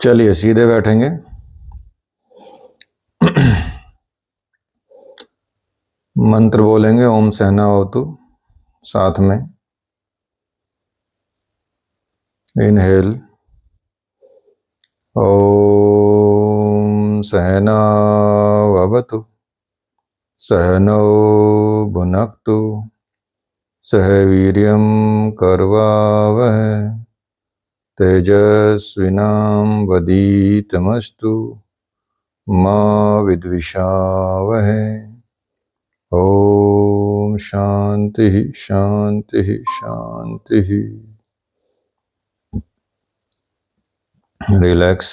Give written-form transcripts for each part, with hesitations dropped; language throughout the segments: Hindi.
चलिए सीधे बैठेंगे। मंत्र बोलेंगे ओम सहनावतु। साथ में इनहेल ओम सहनावतु सहनौ भुनक्तु सह वीर्यं करवावहै तेजस्विनावधीतमस्तु मा विद्विषावहै। ओम शांति शांति शांति। Relax,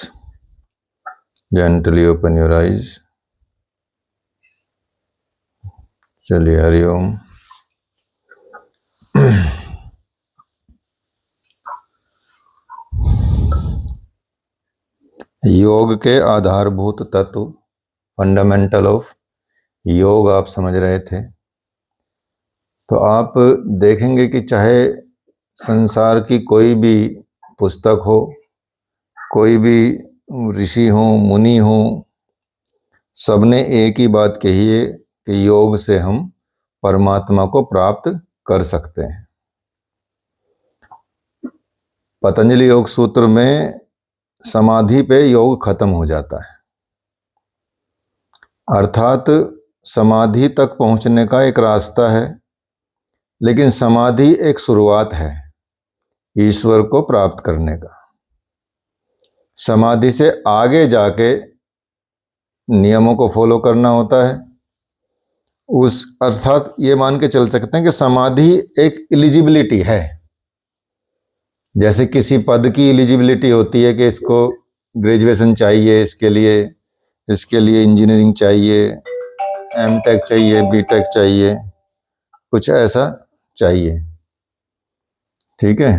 gently open your eyes. चलिए हरिओम। योग के आधारभूत तत्व, फंडामेंटल ऑफ योग आप समझ रहे थे। तो आप देखेंगे कि चाहे संसार की कोई भी पुस्तक हो, कोई भी ऋषि हो, मुनि हो, सबने एक ही बात कही है कि योग से हम परमात्मा को प्राप्त कर सकते हैं। पतंजलि योग सूत्र में समाधि पे योग खत्म हो जाता है, अर्थात समाधि तक पहुंचने का एक रास्ता है, लेकिन समाधि एक शुरुआत है ईश्वर को प्राप्त करने का। समाधि से आगे जाके नियमों को फॉलो करना होता है। उस अर्थात ये मान के चल सकते हैं कि समाधि एक एलिजिबिलिटी है। जैसे किसी पद की एलिजिबिलिटी होती है कि इसको ग्रेजुएशन चाहिए, इसके लिए इंजीनियरिंग चाहिए, एमटेक चाहिए, बीटेक चाहिए, कुछ ऐसा चाहिए, ठीक है।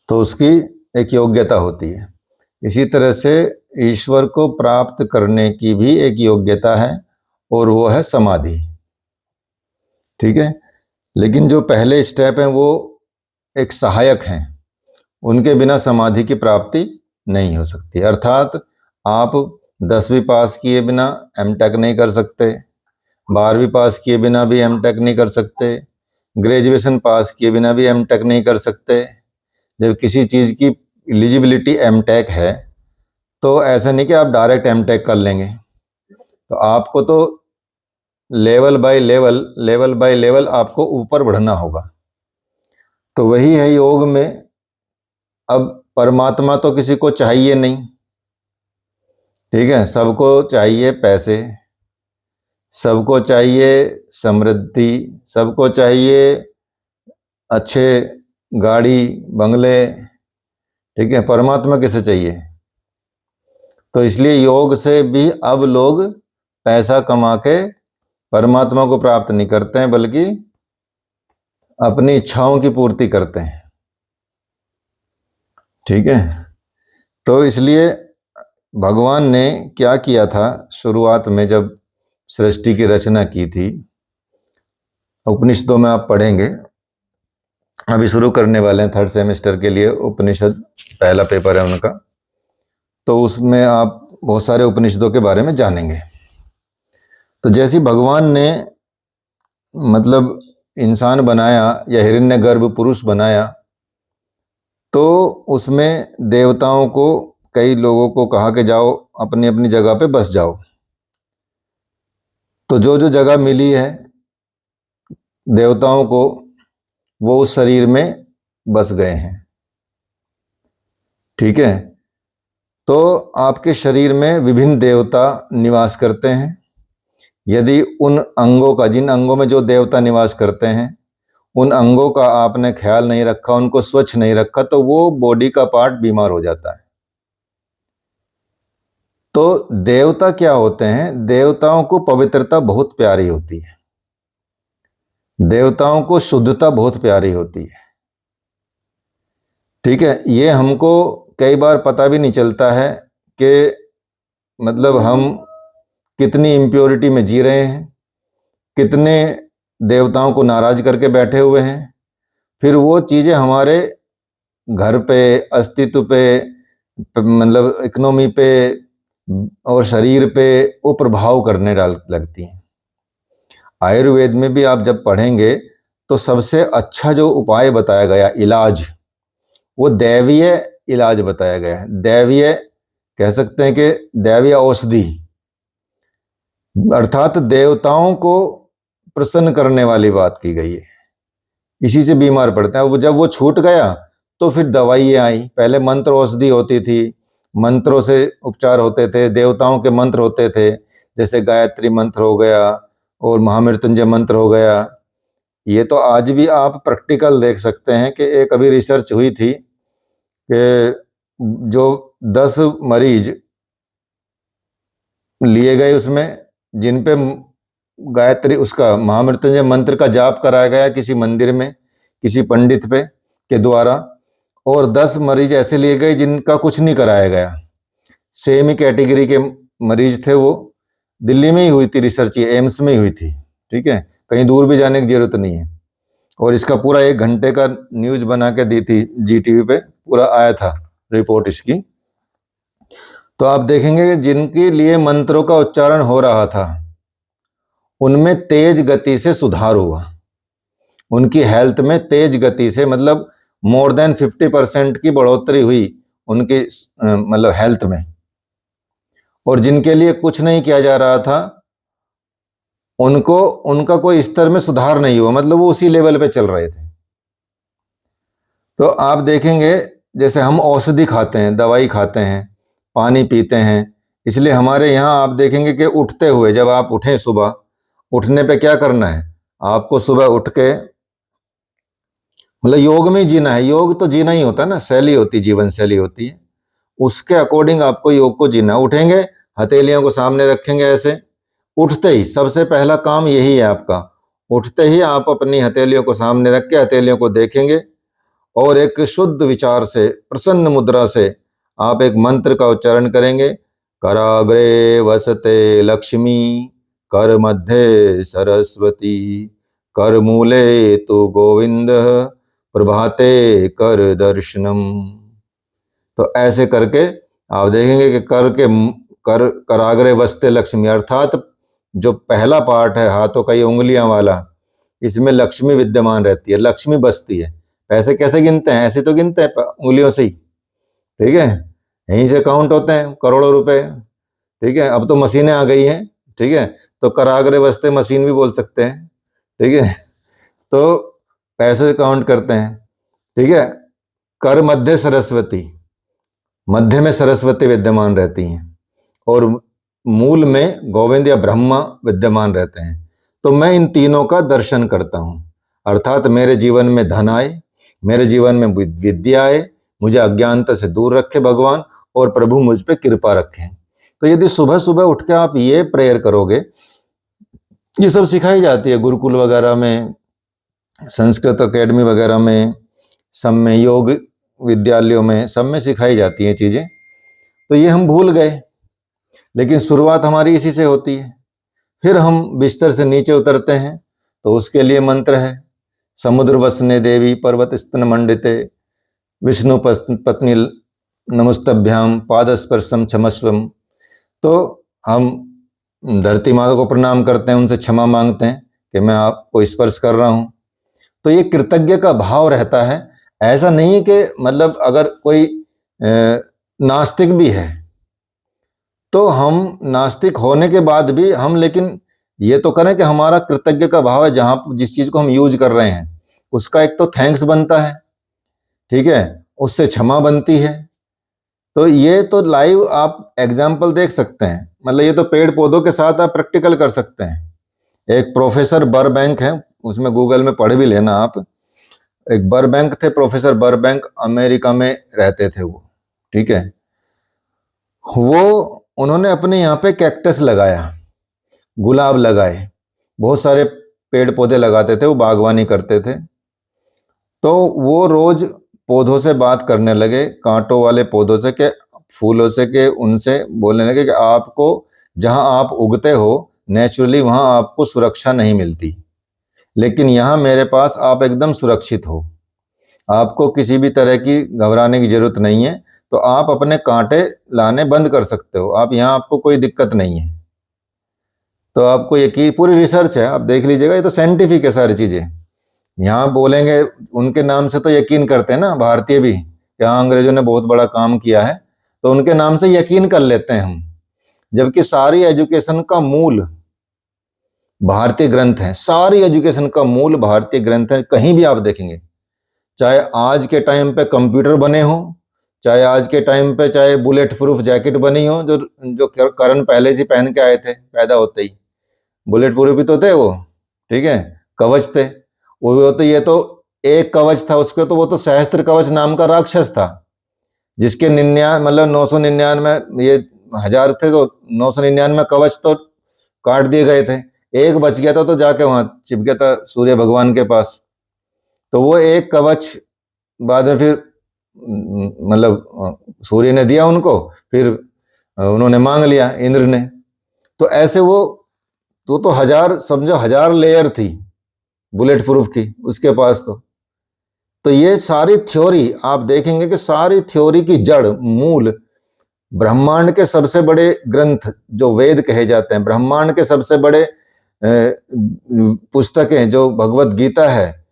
तो उसकी एक योग्यता होती है। इसी तरह से ईश्वर को प्राप्त करने की भी एक योग्यता है और वो है समाधि, ठीक है। लेकिन जो पहले स्टेप हैं वो एक सहायक हैं, उनके बिना समाधि की प्राप्ति नहीं हो सकती। अर्थात आप 10वीं पास किए बिना एमटेक नहीं कर सकते, 12वीं पास किए बिना भी एमटेक नहीं कर सकते, ग्रेजुएशन पास किए बिना भी एमटेक नहीं कर सकते। जब किसी चीज़ की एलिजिबिलिटी एमटेक है तो ऐसा नहीं कि आप डायरेक्ट एमटेक कर लेंगे, तो आपको तो लेवल बाय लेवल आपको ऊपर बढ़ना होगा। तो वही है योग में। अब परमात्मा तो किसी को चाहिए नहीं, ठीक है। सबको चाहिए पैसे, सबको चाहिए समृद्धि, सबको चाहिए अच्छे गाड़ी बंगले, ठीक है। परमात्मा किसे चाहिए? तो इसलिए योग से भी अब लोग पैसा कमा के परमात्मा को प्राप्त नहीं करते हैं, बल्कि अपनी इच्छाओं की पूर्ति करते हैं, ठीक है। तो इसलिए भगवान ने क्या किया था शुरुआत में, जब सृष्टि की रचना की थी, उपनिषदों में आप पढ़ेंगे, अभी शुरू करने वाले हैं 3rd सेमेस्टर के लिए, उपनिषद पहला पेपर है उनका, तो उसमें आप बहुत सारे उपनिषदों के बारे में जानेंगे। तो जैसे भगवान ने मतलब इंसान बनाया या हिरण्यगर्भ पुरुष बनाया, तो उसमें देवताओं को, कई लोगों को कहा कि जाओ अपनी अपनी जगह पे बस जाओ। तो जो जो जगह मिली है देवताओं को, वो उस शरीर में बस गए हैं, ठीक है। तो आपके शरीर में विभिन्न देवता निवास करते हैं। यदि उन अंगों का, जिन अंगों में जो देवता निवास करते हैं, उन अंगों का आपने ख्याल नहीं रखा, उनको स्वच्छ नहीं रखा, तो वो बॉडी का पार्ट बीमार हो जाता है। तो देवता क्या होते हैं? देवताओं को पवित्रता बहुत प्यारी होती है, देवताओं को शुद्धता बहुत प्यारी होती है, ठीक है। ये हमको कई बार पता भी नहीं चलता है कि मतलब हम कितनी इम्प्योरिटी में जी रहे हैं, कितने देवताओं को नाराज करके बैठे हुए हैं। फिर वो चीज़ें हमारे घर पे, अस्तित्व पे, मतलब इकोनॉमी पे और शरीर पे वो प्रभाव करने लगती हैं। आयुर्वेद में भी आप जब पढ़ेंगे तो सबसे अच्छा जो उपाय बताया गया इलाज, वो दैवीय इलाज बताया गया है। दैवीय कह सकते हैं कि दैवीय औषधि, अर्थात देवताओं को प्रसन्न करने वाली बात की गई है। इसी से बीमार पड़ते हैं। वो जब वो छूट गया तो फिर दवाइयाँ आई। पहले मंत्र औषधि होती थी, मंत्रों से उपचार होते थे, देवताओं के मंत्र होते थे, जैसे गायत्री मंत्र हो गया और महामृत्युंजय मंत्र हो गया। ये तो आज भी आप प्रैक्टिकल देख सकते हैं कि एक अभी रिसर्च हुई थी कि जो 10 मरीज लिए गए उसमें, जिन पे गायत्री उसका महामृत्युंजय मंत्र का जाप कराया गया किसी मंदिर में किसी पंडित पे के द्वारा, और 10 मरीज ऐसे लिए गए जिनका कुछ नहीं कराया गया। सेम ही कैटेगरी के मरीज थे। वो दिल्ली में ही हुई थी रिसर्च, ये एम्स में ही हुई थी। ठीक है, कहीं दूर भी जाने की जरूरत नहीं है। और इसका पूरा 1 घंटे का न्यूज बना के दी थी GTV पे, पूरा आया था रिपोर्ट इसकी। तो आप देखेंगे कि जिनके लिए मंत्रों का उच्चारण हो रहा था उनमें तेज गति से सुधार हुआ। उनकी हेल्थ में तेज गति से, मतलब मोर देन 50% की बढ़ोतरी हुई उनकी मतलब हेल्थ में। और जिनके लिए कुछ नहीं किया जा रहा था उनको उनका कोई स्तर में सुधार नहीं हुआ, मतलब वो उसी लेवल पे चल रहे थे। तो आप देखेंगे जैसे हम औषधि खाते हैं, दवाई खाते हैं, पानी पीते हैं, इसलिए हमारे यहाँ आप देखेंगे कि उठते हुए, जब आप उठें सुबह, उठने पे क्या करना है आपको? सुबह उठ के मतलब योग में ही जीना है। योग तो जीना ही होता है ना, शैली होती, जीवन शैली होती है, उसके अकॉर्डिंग आपको योग को जीना। उठेंगे, हथेलियों को सामने रखेंगे ऐसे, उठते ही सबसे पहला काम यही है आपका। उठते ही आप अपनी हथेलियों को सामने रख के हथेलियों को देखेंगे और एक शुद्ध विचार से, प्रसन्न मुद्रा से आप एक मंत्र का उच्चारण करेंगे। कराग्रे वसते लक्ष्मी, कर मध्य सरस्वती, कर मूले तु गोविंद, प्रभाते कर दर्शनम। तो ऐसे करके आप देखेंगे कि कराग्रे वसते लक्ष्मी, अर्थात जो पहला पार्ट है हाथों का, ये उंगलियां वाला, इसमें लक्ष्मी विद्यमान रहती है, लक्ष्मी बसती है। पैसे कैसे गिनते हैं? ऐसे तो गिनते हैं उंगलियों से ही। ठीक है, यहीं से काउंट होते हैं करोड़ों रुपए। ठीक है, अब तो मशीनें आ गई हैं। ठीक है, तो कराग्रे वसते मशीन भी बोल सकते हैं। ठीक है, तो पैसे काउंट करते हैं। ठीक है, कर मध्य सरस्वती, मध्य में सरस्वती विद्यमान रहती हैं और मूल में गोविंद या ब्रह्मा विद्यमान रहते हैं। तो मैं इन तीनों का दर्शन करता हूं, अर्थात मेरे जीवन में धन आए, मेरे जीवन में विद्या आए, मुझे अज्ञानता से दूर रखे भगवान, और प्रभु मुझ पे कृपा रखें। तो यदि सुबह सुबह उठ के आप ये प्रेयर करोगे, ये सब सिखाई जाती है गुरुकुल वगैरह में, संस्कृत अकेडमी वगैरह में, सब में, योग विद्यालयों में, सब में सिखाई जाती हैं चीजें। तो ये हम भूल गए, लेकिन शुरुआत हमारी इसी से होती है। फिर हम बिस्तर से नीचे उतरते हैं तो उसके लिए मंत्र है। समुद्र वसने देवी पर्वत स्तन मंडिते, विष्णु पत्नी नमस्तभ्याम, पादस्पर्शम क्षमस्वम। तो हम धरती माता को प्रणाम करते हैं, उनसे क्षमा मांगते हैं कि मैं आपको स्पर्श कर रहा हूं। तो ये कृतज्ञ का भाव रहता है। ऐसा नहीं कि मतलब अगर कोई नास्तिक भी है तो हम नास्तिक होने के बाद भी हम, लेकिन ये तो करें कि हमारा कृतज्ञ का भाव है, जहां जिस चीज को हम यूज कर रहे हैं उसका एक तो थैंक्स बनता है। ठीक है, उससे क्षमा बनती है। तो ये तो लाइव आप एग्जाम्पल देख सकते हैं, मतलब ये तो पेड़ पौधों के साथ आप प्रैक्टिकल कर सकते हैं। एक प्रोफेसर बर्बैंक है, उसमें गूगल में पढ़ भी लेना आप। एक बर्बैंक थे, प्रोफेसर बर्बैंक, अमेरिका में रहते थे वो। ठीक है, वो उन्होंने अपने यहाँ पे कैक्टस लगाया, गुलाब लगाए, बहुत सारे पेड़ पौधे लगाते थे, वो बागवानी करते थे। तो वो रोज पौधों से बात करने लगे, कांटों वाले पौधों से, के फूलों से, के उनसे बोलने लगे कि आपको जहां आप उगते हो नेचुरली वहां आपको सुरक्षा नहीं मिलती, लेकिन यहाँ मेरे पास आप एकदम सुरक्षित हो, आपको किसी भी तरह की घबराने की जरूरत नहीं है। तो आप अपने कांटे लाने बंद कर सकते हो। आप यहाँ आपको कोई दिक्कत नहीं है। तो आपको यकीन, पूरी रिसर्च है, आप देख लीजिएगा, ये तो साइंटिफिक है सारी चीजें। यहाँ बोलेंगे उनके नाम से तो यकीन करते हैं ना भारतीय भी, यहाँ अंग्रेजों ने बहुत बड़ा काम किया है तो उनके नाम से यकीन कर लेते हैं हम, जबकि सारी एजुकेशन का मूल भारतीय ग्रंथ है। सारी एजुकेशन का मूल भारतीय ग्रंथ है। कहीं भी आप देखेंगे, चाहे आज के टाइम पे कंप्यूटर बने हो, चाहे आज के टाइम पे चाहे बुलेट प्रूफ जैकेट बनी हो, जो जो करण पहले से पहन के आए थे पैदा होते ही, बुलेट प्रूफ भी तो थे वो, ठीक है, कवच थे वो तो, ये तो एक कवच था उसके, तो वो तो सहस्त्र कवच नाम का राक्षस था, जिसके 99 मतलब 999, ये 1000 थे तो 999 कवच तो काट दिए गए थे। एक बच गया था तो जाके वहां चिप गया था सूर्य भगवान के पास। तो वो एक कवच बाद में फिर मतलब सूर्य ने दिया उनको, फिर उन्होंने मांग लिया इंद्र ने। तो ऐसे वो तो 1000 समझो 1000 लेयर थी बुलेट प्रूफ की उसके पास। तो ये सारी थ्योरी आप देखेंगे कि सारी थ्योरी की जड़ मूल ब्रह्मांड के सबसे बड़े ग्रंथ जो वेद कहे जाते हैं, ब्रह्मांड के सबसे बड़े पुस्तकें जो भगवत गीता है,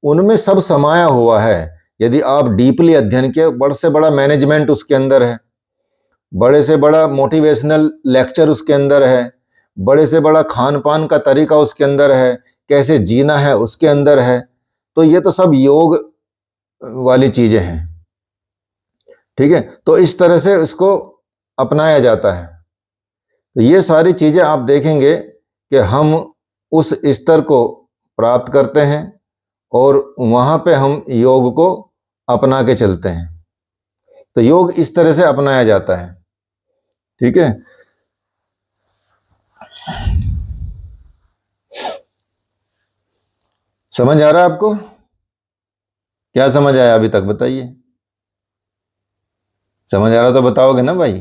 उनमें सब समाया हुआ है। यदि आप डीपली अध्ययन किए, बड़े से बड़ा मैनेजमेंट उसके अंदर है, बड़े से बड़ा मोटिवेशनल लेक्चर उसके अंदर है, बड़े से बड़ा खान पान का तरीका उसके अंदर है, कैसे जीना है उसके अंदर है। तो ये तो सब योग वाली चीजें हैं, ठीक है। तो इस तरह से इसको अपनाया जाता है। तो ये सारी चीजें आप देखेंगे कि हम उस स्तर को प्राप्त करते हैं और वहां पे हम योग को अपना के चलते हैं। तो योग इस तरह से अपनाया जाता है, ठीक है। समझ आ रहा है आपको? क्या समझ आया अभी तक बताइए? समझ आ रहा तो बताओगे ना भाई?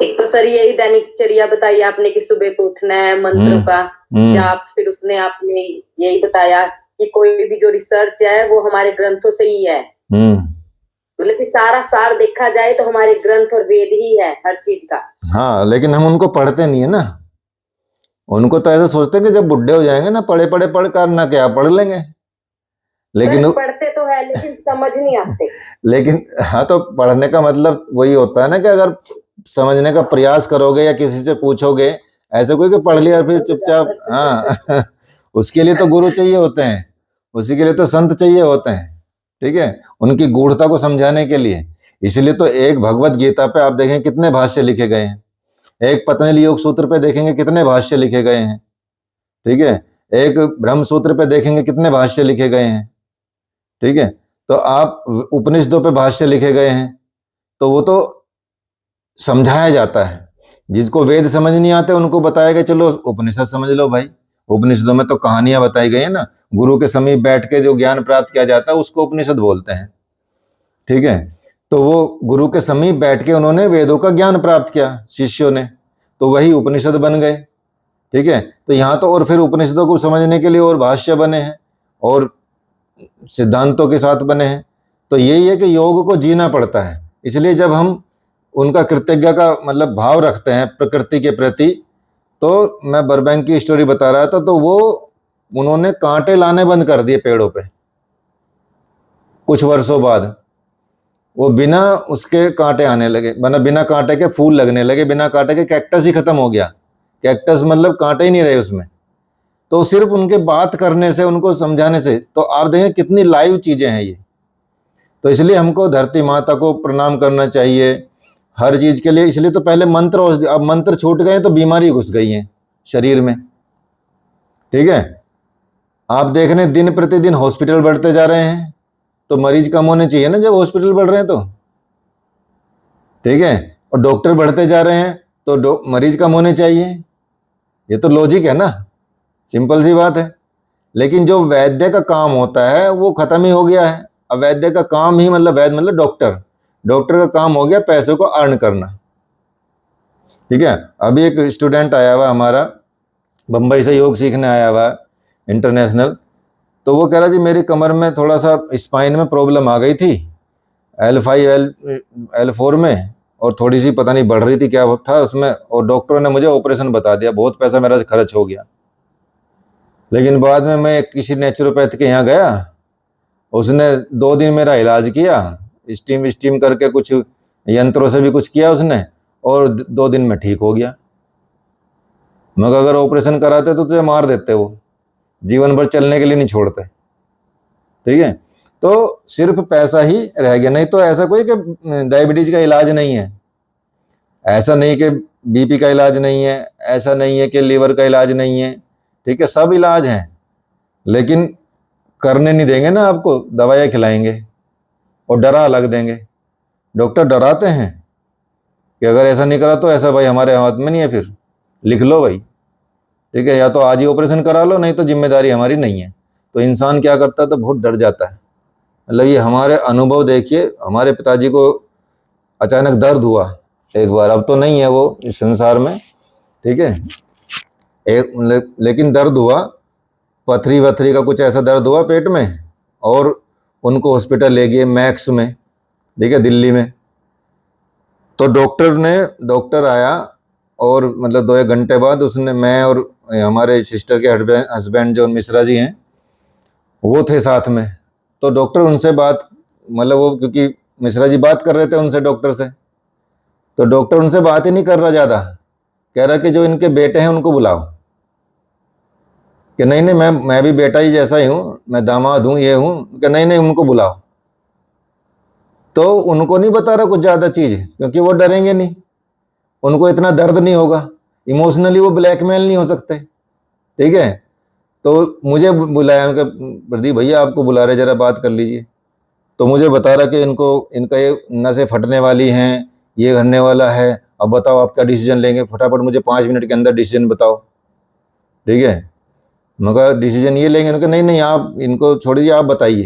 एक तो सर यही दैनिकचर्या बताई आपने कि सुबह को उठना है, मंत्रों का जाप, फिर उसने आपने यही बताया कि कोई भी जो रिसर्च है वो हमारे ग्रंथों से ही है। मतलब कि सारा सार देखा जाए तो हमारे ग्रंथ और वेद ही है हर चीज का। हाँ, लेकिन हम उनको पढ़ते नहीं है ना। उनको तो ऐसा सोचते हैं कि जब बुढ़े हो जाएंगे ना, पढ़े पढ़े पढ़ कर ना क्या पढ़ लेंगे, लेकिन पढ़ते तो है लेकिन समझ नहीं आते। लेकिन हाँ, तो पढ़ने का मतलब वही होता है ना कि अगर समझने का प्रयास करोगे या किसी से पूछोगे, ऐसे कोई कि पढ़ लिया फिर चुपचाप, हाँ उसके लिए तो गुरु चाहिए होते हैं, उसी के लिए तो संत चाहिए होते हैं, ठीक है, उनकी गूढ़ता को समझाने के लिए। इसलिए तो एक भगवत गीता पे आप देखें कितने भाष्य लिखे गए हैं, एक पतंजलि योग सूत्र पे देखेंगे कितने भाष्य लिखे गए हैं, ठीक है, एक ब्रह्म सूत्र पे देखेंगे कितने भाष्य लिखे गए हैं, ठीक है। तो आप उपनिषदों पे भाष्य लिखे गए हैं, तो वो तो समझाया जाता है। जिसको वेद समझ नहीं आते उनको बताया गया चलो उपनिषद समझ लो भाई। उपनिषदों में तो कहानियां बताई गई है ना, गुरु के समीप बैठ के जो ज्ञान प्राप्त किया जाता है उसको उपनिषद बोलते हैं, ठीक है। तो वो गुरु के समीप बैठ के उन्होंने वेदों का ज्ञान प्राप्त किया शिष्यों ने, तो वही उपनिषद बन गए, ठीक है। तो यहाँ तो और फिर उपनिषदों को समझने के लिए और भाष्य बने हैं और सिद्धांतों के साथ बने हैं। तो यही है कि योग को जीना पड़ता है। इसलिए जब हम उनका कृतज्ञता का मतलब भाव रखते हैं प्रकृति के प्रति, तो मैं बरबैंक की स्टोरी बता रहा था, तो वो उन्होंने कांटे लाने बंद कर दिए पेड़ों पे। कुछ वर्षों बाद वो बिना उसके कांटे आने लगे, मतलब बिना कांटे के फूल लगने लगे, बिना कांटे के कैक्टस ही खत्म हो गया। कैक्टस मतलब कांटे ही नहीं रहे उसमें। तो सिर्फ उनके बात करने से, उनको समझाने से, तो आप देखें कितनी लाइव चीजें हैं ये। तो इसलिए हमको धरती माता को प्रणाम करना चाहिए हर चीज के लिए। इसलिए तो पहले मंत्र, अब मंत्र छूट गए तो बीमारी घुस गई है शरीर में, ठीक है। आप देख रहे हैं दिन प्रतिदिन हॉस्पिटल बढ़ते जा रहे हैं, तो मरीज कम होने चाहिए ना जब हॉस्पिटल बढ़ रहे हैं तो, ठीक है। और डॉक्टर बढ़ते जा रहे हैं तो मरीज कम होने चाहिए, ये तो लॉजिक है ना, सिंपल सी बात है। लेकिन जो वैद्य का काम होता है वो खत्म ही हो गया है। अब वैद्य का काम ही मतलब वैद्य मतलब डॉक्टर, डॉक्टर का काम हो गया पैसों को अर्न करना, ठीक है। अभी एक स्टूडेंट आया हुआ हमारा, बम्बई से योग सीखने आया हुआ इंटरनेशनल, तो वो कह रहा जी मेरी कमर में थोड़ा सा स्पाइन में प्रॉब्लम आ गई थी, L5 L4 में, और थोड़ी सी पता नहीं बढ़ रही थी क्या था उसमें, और डॉक्टरों ने मुझे ऑपरेशन बता दिया, बहुत पैसा मेरा खर्च हो गया। लेकिन बाद में मैं किसी नेचुरोपैथ के यहाँ गया, उसने 2 दिन मेरा इलाज किया, स्टीम करके कुछ यंत्रों से भी कुछ किया उसने, और 2 दिन में ठीक हो गया। मगर अगर ऑपरेशन कराते तो तुझे मार देते, वो जीवन भर चलने के लिए नहीं छोड़ते। ठीक है, तो सिर्फ पैसा ही रह गया। नहीं तो ऐसा कोई कि डायबिटीज का इलाज नहीं है, ऐसा नहीं कि बीपी का इलाज नहीं है, ऐसा नहीं है कि लीवर का इलाज नहीं है। ठीक है, सब इलाज हैं, लेकिन करने नहीं देंगे ना आपको, दवाइयाँ खिलाएंगे और डरा अलग देंगे। डॉक्टर डराते हैं कि अगर ऐसा नहीं करा तो ऐसा, भाई हमारे हाथ में नहीं है, फिर लिख लो भाई। ठीक है, या तो आज ही ऑपरेशन करा लो, नहीं तो जिम्मेदारी हमारी नहीं है। तो इंसान क्या करता है, तो बहुत डर जाता है। मतलब ये हमारे अनुभव देखिए, हमारे पिताजी को अचानक दर्द हुआ एक बार, अब तो नहीं है वो इस संसार में। ठीक है, लेकिन दर्द हुआ, पथरी वथरी का कुछ ऐसा दर्द हुआ पेट में, और उनको हॉस्पिटल ले गए मैक्स में, ठीक है, दिल्ली में। तो डॉक्टर आया, और मतलब 2-1 घंटे बाद उसने, मैं और हमारे सिस्टर के हस्बैंड जो मिश्रा जी हैं वो थे साथ में। तो डॉक्टर उनसे बात, मतलब वो, क्योंकि मिश्रा जी बात कर रहे थे उनसे, डॉक्टर से, तो डॉक्टर उनसे बात ही नहीं कर रहा ज़्यादा, कह रहा कि जो इनके बेटे हैं उनको बुलाओ। कि नहीं नहीं, मैं भी बेटा ही जैसा ही हूँ, मैं दामाद हूँ, ये हूँ। कि नहीं नहीं, उनको बुलाओ। तो उनको नहीं बता रहा कुछ ज़्यादा चीज़, क्योंकि वो डरेंगे नहीं, उनको इतना दर्द नहीं होगा, इमोशनली वो ब्लैकमेल नहीं हो सकते। ठीक है, तो मुझे बुलाया, उनका प्रदीप भैया आपको बुला रहे, ज़रा बात कर लीजिए। तो मुझे बता रहा कि इनका ये नसें फटने वाली हैं, ये करने वाला है, अब बताओ आप क्या डिसीजन लेंगे, फटाफट मुझे 5 मिनट के अंदर डिसीजन बताओ। ठीक है, मगर डिसीजन ये लेंगे, उनके नहीं नहीं आप इनको छोड़िए, आप बताइए।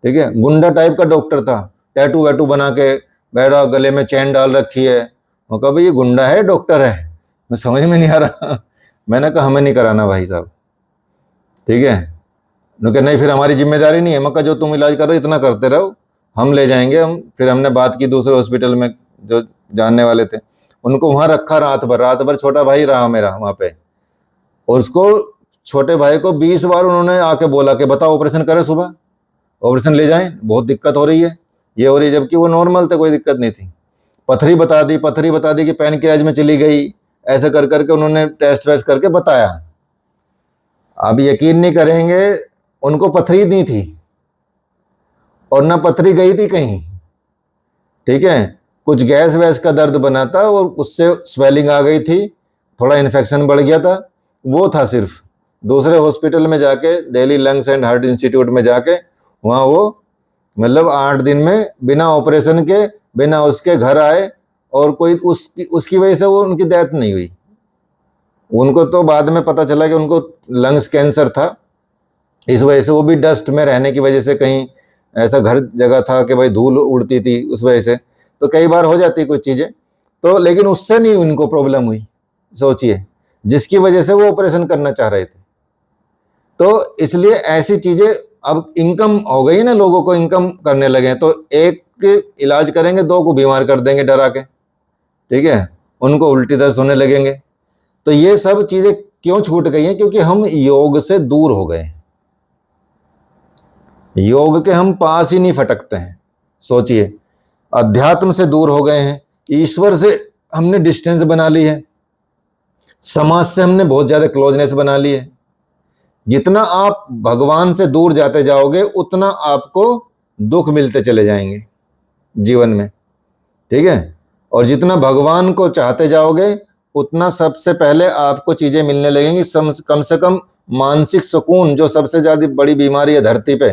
ठीक है, गुंडा टाइप का डॉक्टर था, टैटू वैटू बना के बैठा, गले में चैन डाल रखी है। मैं कहा भाई ये गुंडा है डॉक्टर है, मैं समझ में नहीं आ रहा। मैंने कहा हमें नहीं कराना भाई साहब। ठीक है, उन्होंने नहीं फिर हमारी जिम्मेदारी नहीं है। मैं कहा जो तुम इलाज कर रहे हो इतना करते रहो, हम ले जाएंगे। फिर हमने बात की दूसरे हॉस्पिटल में, जो जानने वाले थे, उनको वहाँ रखा रात भर छोटा भाई रहा मेरा वहाँ पे, और उसको छोटे भाई को 20 बार उन्होंने आके बोला कि बताओ ऑपरेशन करें, सुबह ऑपरेशन ले जाएं, बहुत दिक्कत हो रही है, ये हो रही है, जबकि वो नॉर्मल थे, कोई दिक्कत नहीं थी। पथरी बता दी कि पैनक्रियाज में चली गई, ऐसे कर करके उन्होंने टेस्ट वेस्ट करके बताया। आप यकीन नहीं करेंगे, उनको पथरी नहीं थी और ना पथरी गई थी कहीं। ठीक है, कुछ गैस वैस का दर्द बना था और उससे स्वेलिंग आ गई थी, थोड़ा इन्फेक्शन बढ़ गया था, वो था सिर्फ। दूसरे हॉस्पिटल में जाके, Delhi lungs and heart institute में जाके, वहाँ वो मतलब 8 दिन में बिना ऑपरेशन के, बिना उसके घर आए, और कोई उसकी वजह से वो उनकी डेथ नहीं हुई। उनको तो बाद में पता चला कि उनको लंग्स कैंसर था, इस वजह से, वो भी डस्ट में रहने की वजह से, कहीं ऐसा घर जगह था कि भाई धूल उड़ती थी, उस वजह से तो कई बार हो जाती कुछ चीज़ें। तो लेकिन उससे नहीं उनको प्रॉब्लम हुई, सोचिए, जिसकी वजह से वो ऑपरेशन करना चाह रहे थे। तो इसलिए ऐसी चीज़ें, अब इनकम हो गई ना, लोगों को इनकम करने लगे, तो एक इलाज करेंगे, 2 को बीमार कर देंगे डरा के। ठीक है, उनको उल्टी दस्त होने लगेंगे। तो ये सब चीज़ें क्यों छूट गई हैं? क्योंकि हम योग से दूर हो गए, योग के हम पास ही नहीं फटकते हैं। सोचिए, अध्यात्म से दूर हो गए हैं, ईश्वर से हमने डिस्टेंस बना ली है, समाज से हमने बहुत ज्यादा क्लोजनेस बना ली है। जितना आप भगवान से दूर जाते जाओगे, उतना आपको दुख मिलते चले जाएंगे जीवन में। ठीक है, और जितना भगवान को चाहते जाओगे, उतना सबसे पहले आपको चीजें मिलने लगेंगी, कम से कम मानसिक सुकून, जो सबसे ज्यादा बड़ी बीमारी है धरती पे,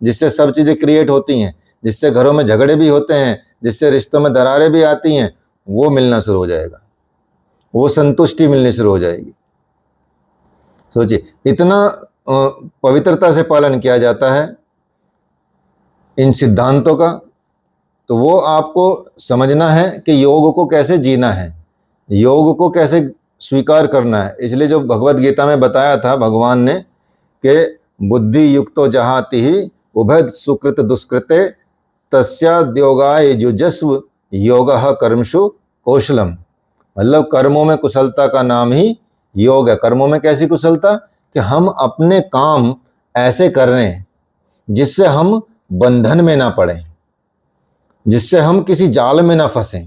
जिससे सब चीजें क्रिएट होती हैं, जिससे घरों में झगड़े भी होते हैं, जिससे रिश्तों में दरारें भी आती हैं, वो मिलना शुरू हो जाएगा, वो संतुष्टि मिलनी शुरू हो जाएगी। सोचिए, इतना पवित्रता से पालन किया जाता है इन सिद्धांतों का। तो वो आपको समझना है कि योग को कैसे जीना है, योग को कैसे स्वीकार करना है। इसलिए जो भगवत गीता में बताया था भगवान ने कि बुद्धि युक्तो जहाति ही उभय सुकृत दुष्कृते तस्याद्योगाय युजस्व योगः कर्मसु कौशलम। मतलब कर्मों में कुशलता का नाम ही योग है। कर्मों में कैसी कुशलता कि हम अपने काम ऐसे कर रहे हैं जिससे हम बंधन में ना पड़े, जिससे हम किसी जाल में ना फंसें।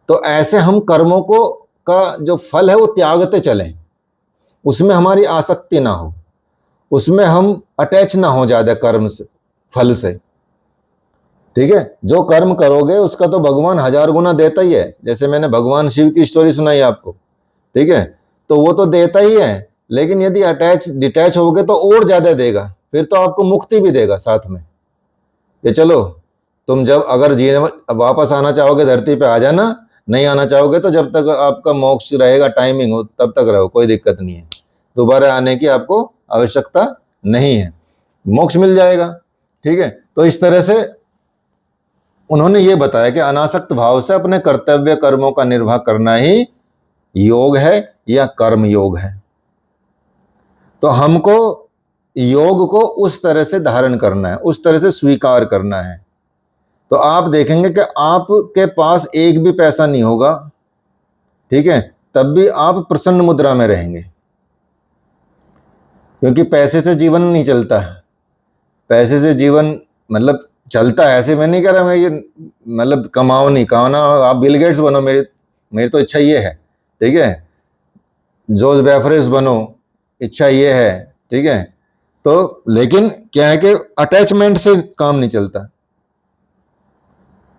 तो ऐसे हम कर्मों को का जो फल है वो त्यागते चलें, उसमें हमारी आसक्ति ना हो, उसमें हम अटैच ना हो ज़्यादा कर्म से, फल से। ठीक है, जो कर्म करोगे उसका तो भगवान 1000 गुना देता ही है। जैसे मैंने भगवान शिव की स्टोरी सुनाई आपको, ठीक है, तो वो तो देता ही है, लेकिन यदि अटैच डिटैच होगे तो और ज़्यादा देगा। फिर तो आपको मुक्ति भी देगा साथ में, कि चलो तुम जब अगर जीवन वापस आना चाहोगे धरती पे आ जाना, नहीं आना चाहोगे तो जब तक आपका मोक्ष रहेगा, टाइमिंग हो, तब तक रहो, कोई दिक्कत नहीं है। दोबारा आने की आपको आवश्यकता नहीं है, मोक्ष मिल जाएगा। ठीक है, तो इस तरह से उन्होंने ये बताया कि अनासक्त भाव से अपने कर्तव्य कर्मों का निर्वाह करना ही योग है या कर्म योग है। तो हमको योग को उस तरह से धारण करना है, उस तरह से स्वीकार करना है। तो आप देखेंगे कि आपके पास एक भी पैसा नहीं होगा, ठीक है, तब भी आप प्रसन्न मुद्रा में रहेंगे, क्योंकि पैसे से जीवन नहीं चलता है। पैसे से जीवन मतलब चलता है, ऐसे मैं नहीं कह रहा मैं ये मतलब कमाओ नहीं, कमाना आप बिल गेट्स बनो, मेरी तो इच्छा ये है, ठीक है, जॉर्ज बेफरेज बनो, इच्छा ये है, ठीक है। तो लेकिन क्या है कि अटैचमेंट से काम नहीं चलता।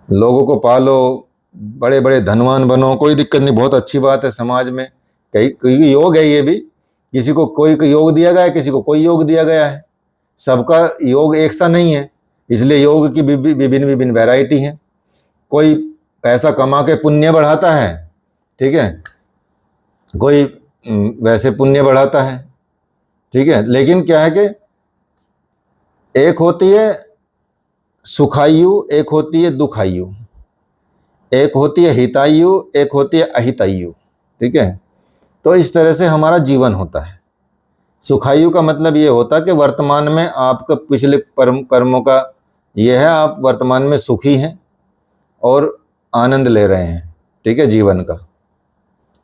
लोगों को पालो, बड़े बड़े धनवान बनो, कोई दिक्कत नहीं, बहुत अच्छी बात है समाज में, कई योग है ये भी, किसी को कोई योग दिया गया है, किसी को कोई योग दिया गया है, सबका योग एक सा नहीं है, इसलिए योग की विभिन्न विभिन्न वैरायटी है। कोई पैसा कमा के पुण्य बढ़ाता है, ठीक है, कोई वैसे पुण्य बढ़ाता है, ठीक है। लेकिन क्या है कि एक होती है सुखायु, एक होती है दुखायु, एक होती है हितायु, एक होती है अहितायु, ठीक है। तो इस तरह से हमारा जीवन होता है। सुखायु का मतलब ये होता है कि वर्तमान में आपका पिछले कर्मों का ये है, आप वर्तमान में सुखी हैं और आनंद ले रहे हैं, ठीक है, जीवन का,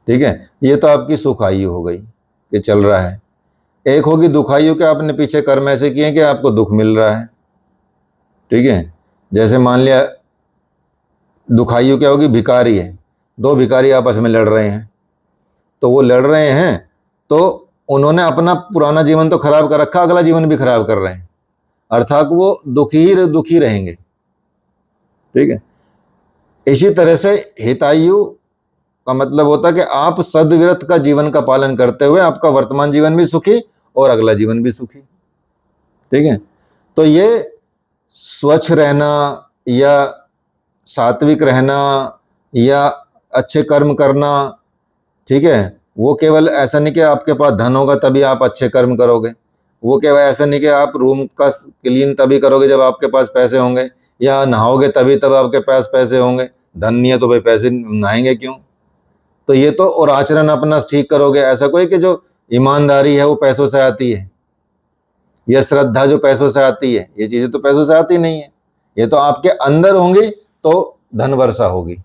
ठीक है, ये तो आपकी सुखायु हो गई कि चल रहा है। एक होगी दुखायु कि आपने पीछे कर्म ऐसे किए कि आपको दुख मिल रहा है, ठीक है। जैसे मान लिया दुखायु क्या होगी, भिखारी है, दो भिखारी आपस में लड़ रहे हैं, तो वो लड़ रहे हैं तो उन्होंने अपना पुराना जीवन तो खराब कर रखा, अगला जीवन भी खराब कर रहे हैं, अर्थात वो दुखी रहेंगे, ठीक है। इसी तरह से हितायु का मतलब होता है कि आप सद्विरत का जीवन का पालन करते हुए आपका वर्तमान जीवन भी सुखी और अगला जीवन भी सुखी, ठीक है। तो ये स्वच्छ रहना या सात्विक रहना या अच्छे कर्म करना, ठीक है, वो केवल ऐसा नहीं कि आपके पास धन होगा तभी आप अच्छे कर्म करोगे, वो केवल ऐसा नहीं कि आप रूम का क्लीन तभी करोगे जब आपके पास पैसे होंगे, या नहाओगे तभी तब आपके पास पैसे होंगे, धन नहीं है तो भाई पैसे नहाएंगे क्यों। तो ये तो, और आचरण अपना ठीक करोगे, ऐसा कोई कि जो ईमानदारी है वो पैसों से आती है, या श्रद्धा जो पैसों से आती है, ये चीज़ें तो पैसों से आती नहीं है, ये तो आपके अंदर होंगी तो धन वर्षा होगी।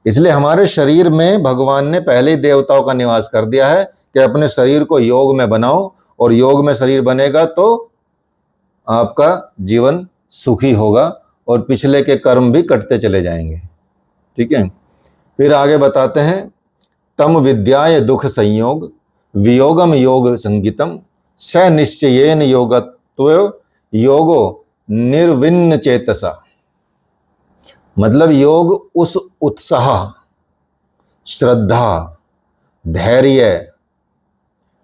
इसलिए हमारे शरीर में भगवान ने पहले ही देवताओं का निवास कर दिया है कि अपने शरीर को योग में बनाओ, और योग में शरीर बनेगा तो आपका जीवन सुखी होगा और पिछले के कर्म भी कटते चले जाएंगे, ठीक है। फिर आगे बताते हैं, तम विद्याय दुख संयोग वियोगम योग संगीतम स निश्चयेन योगत्व योगो निर्विन्न चेतसा। मतलब योग उस उत्साह, श्रद्धा, धैर्य,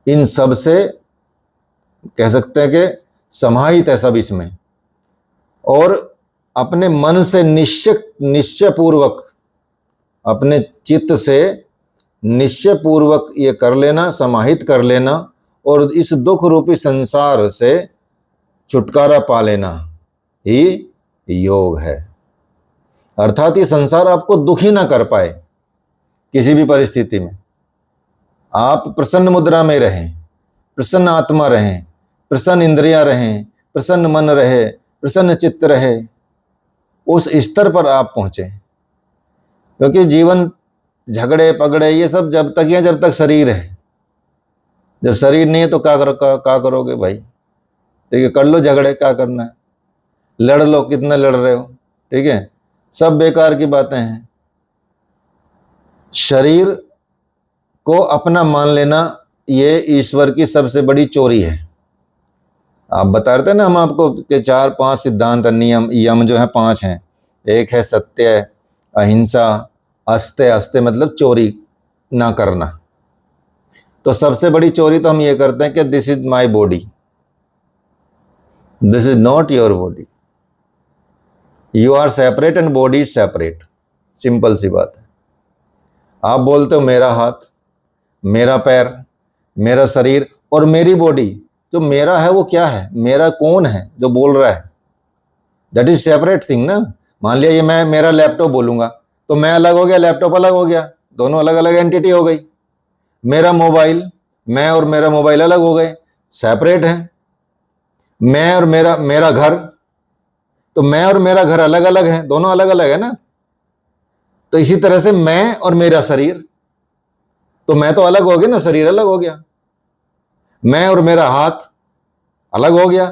इन सब से कह सकते हैं कि समाहित है सब इसमें, और अपने मन से निश्चय पूर्वक, अपने चित्त से निश्चय पूर्वक ये कर लेना, समाहित कर लेना, और इस दुख रूपी संसार से छुटकारा पा लेना ही योग है। अर्थात ये संसार आपको दुखी ना कर पाए किसी भी परिस्थिति में, आप प्रसन्न मुद्रा में रहें, प्रसन्न आत्मा रहें, प्रसन्न इंद्रियां रहें, प्रसन्न मन रहे, प्रसन्न चित्त रहे, उस स्तर पर आप पहुंचे। क्योंकि जीवन झगड़े पगड़े ये सब जब तक है जब तक शरीर है। जब शरीर नहीं है तो क्या करोगे भाई? ठीक है, कर लो झगड़े, क्या करना है, लड़ लो, कितना लड़ रहे हो, ठीक है, सब बेकार की बातें हैं। शरीर को अपना मान लेना ये ईश्वर की सबसे बड़ी चोरी है। आप बता रहे थे ना हम आपको कि 4-5 सिद्धांत नियम यम जो है 5 हैं। एक है सत्य, अहिंसा, अस्त्य, अस्त्य मतलब चोरी ना करना। तो सबसे बड़ी चोरी तो हम ये करते हैं कि this is my body, this is not your body, you are separate and body is separate. Simple सी बात है। आप बोलते हो मेरा हाथ, मेरा पैर, मेरा शरीर और मेरी बॉडी। जो मेरा है वो क्या है, मेरा कौन है जो बोल रहा है? दैट इज सेपरेट थिंग ना। मान लिया ये मैं मेरा लैपटॉप बोलूंगा तो मैं अलग हो गया, लैपटॉप अलग हो गया, दोनों अलग अलग एंटिटी हो गई। मेरा मोबाइल, मैं और मेरा मोबाइल अलग हो गए, सेपरेट है। मैं और मेरा घर, तो मैं और मेरा घर अलग अलग है, दोनों अलग अलग है ना। तो इसी तरह से मैं और मेरा शरीर, तो मैं तो अलग हो गया ना, शरीर अलग हो गया। मैं और मेरा हाथ अलग हो गया,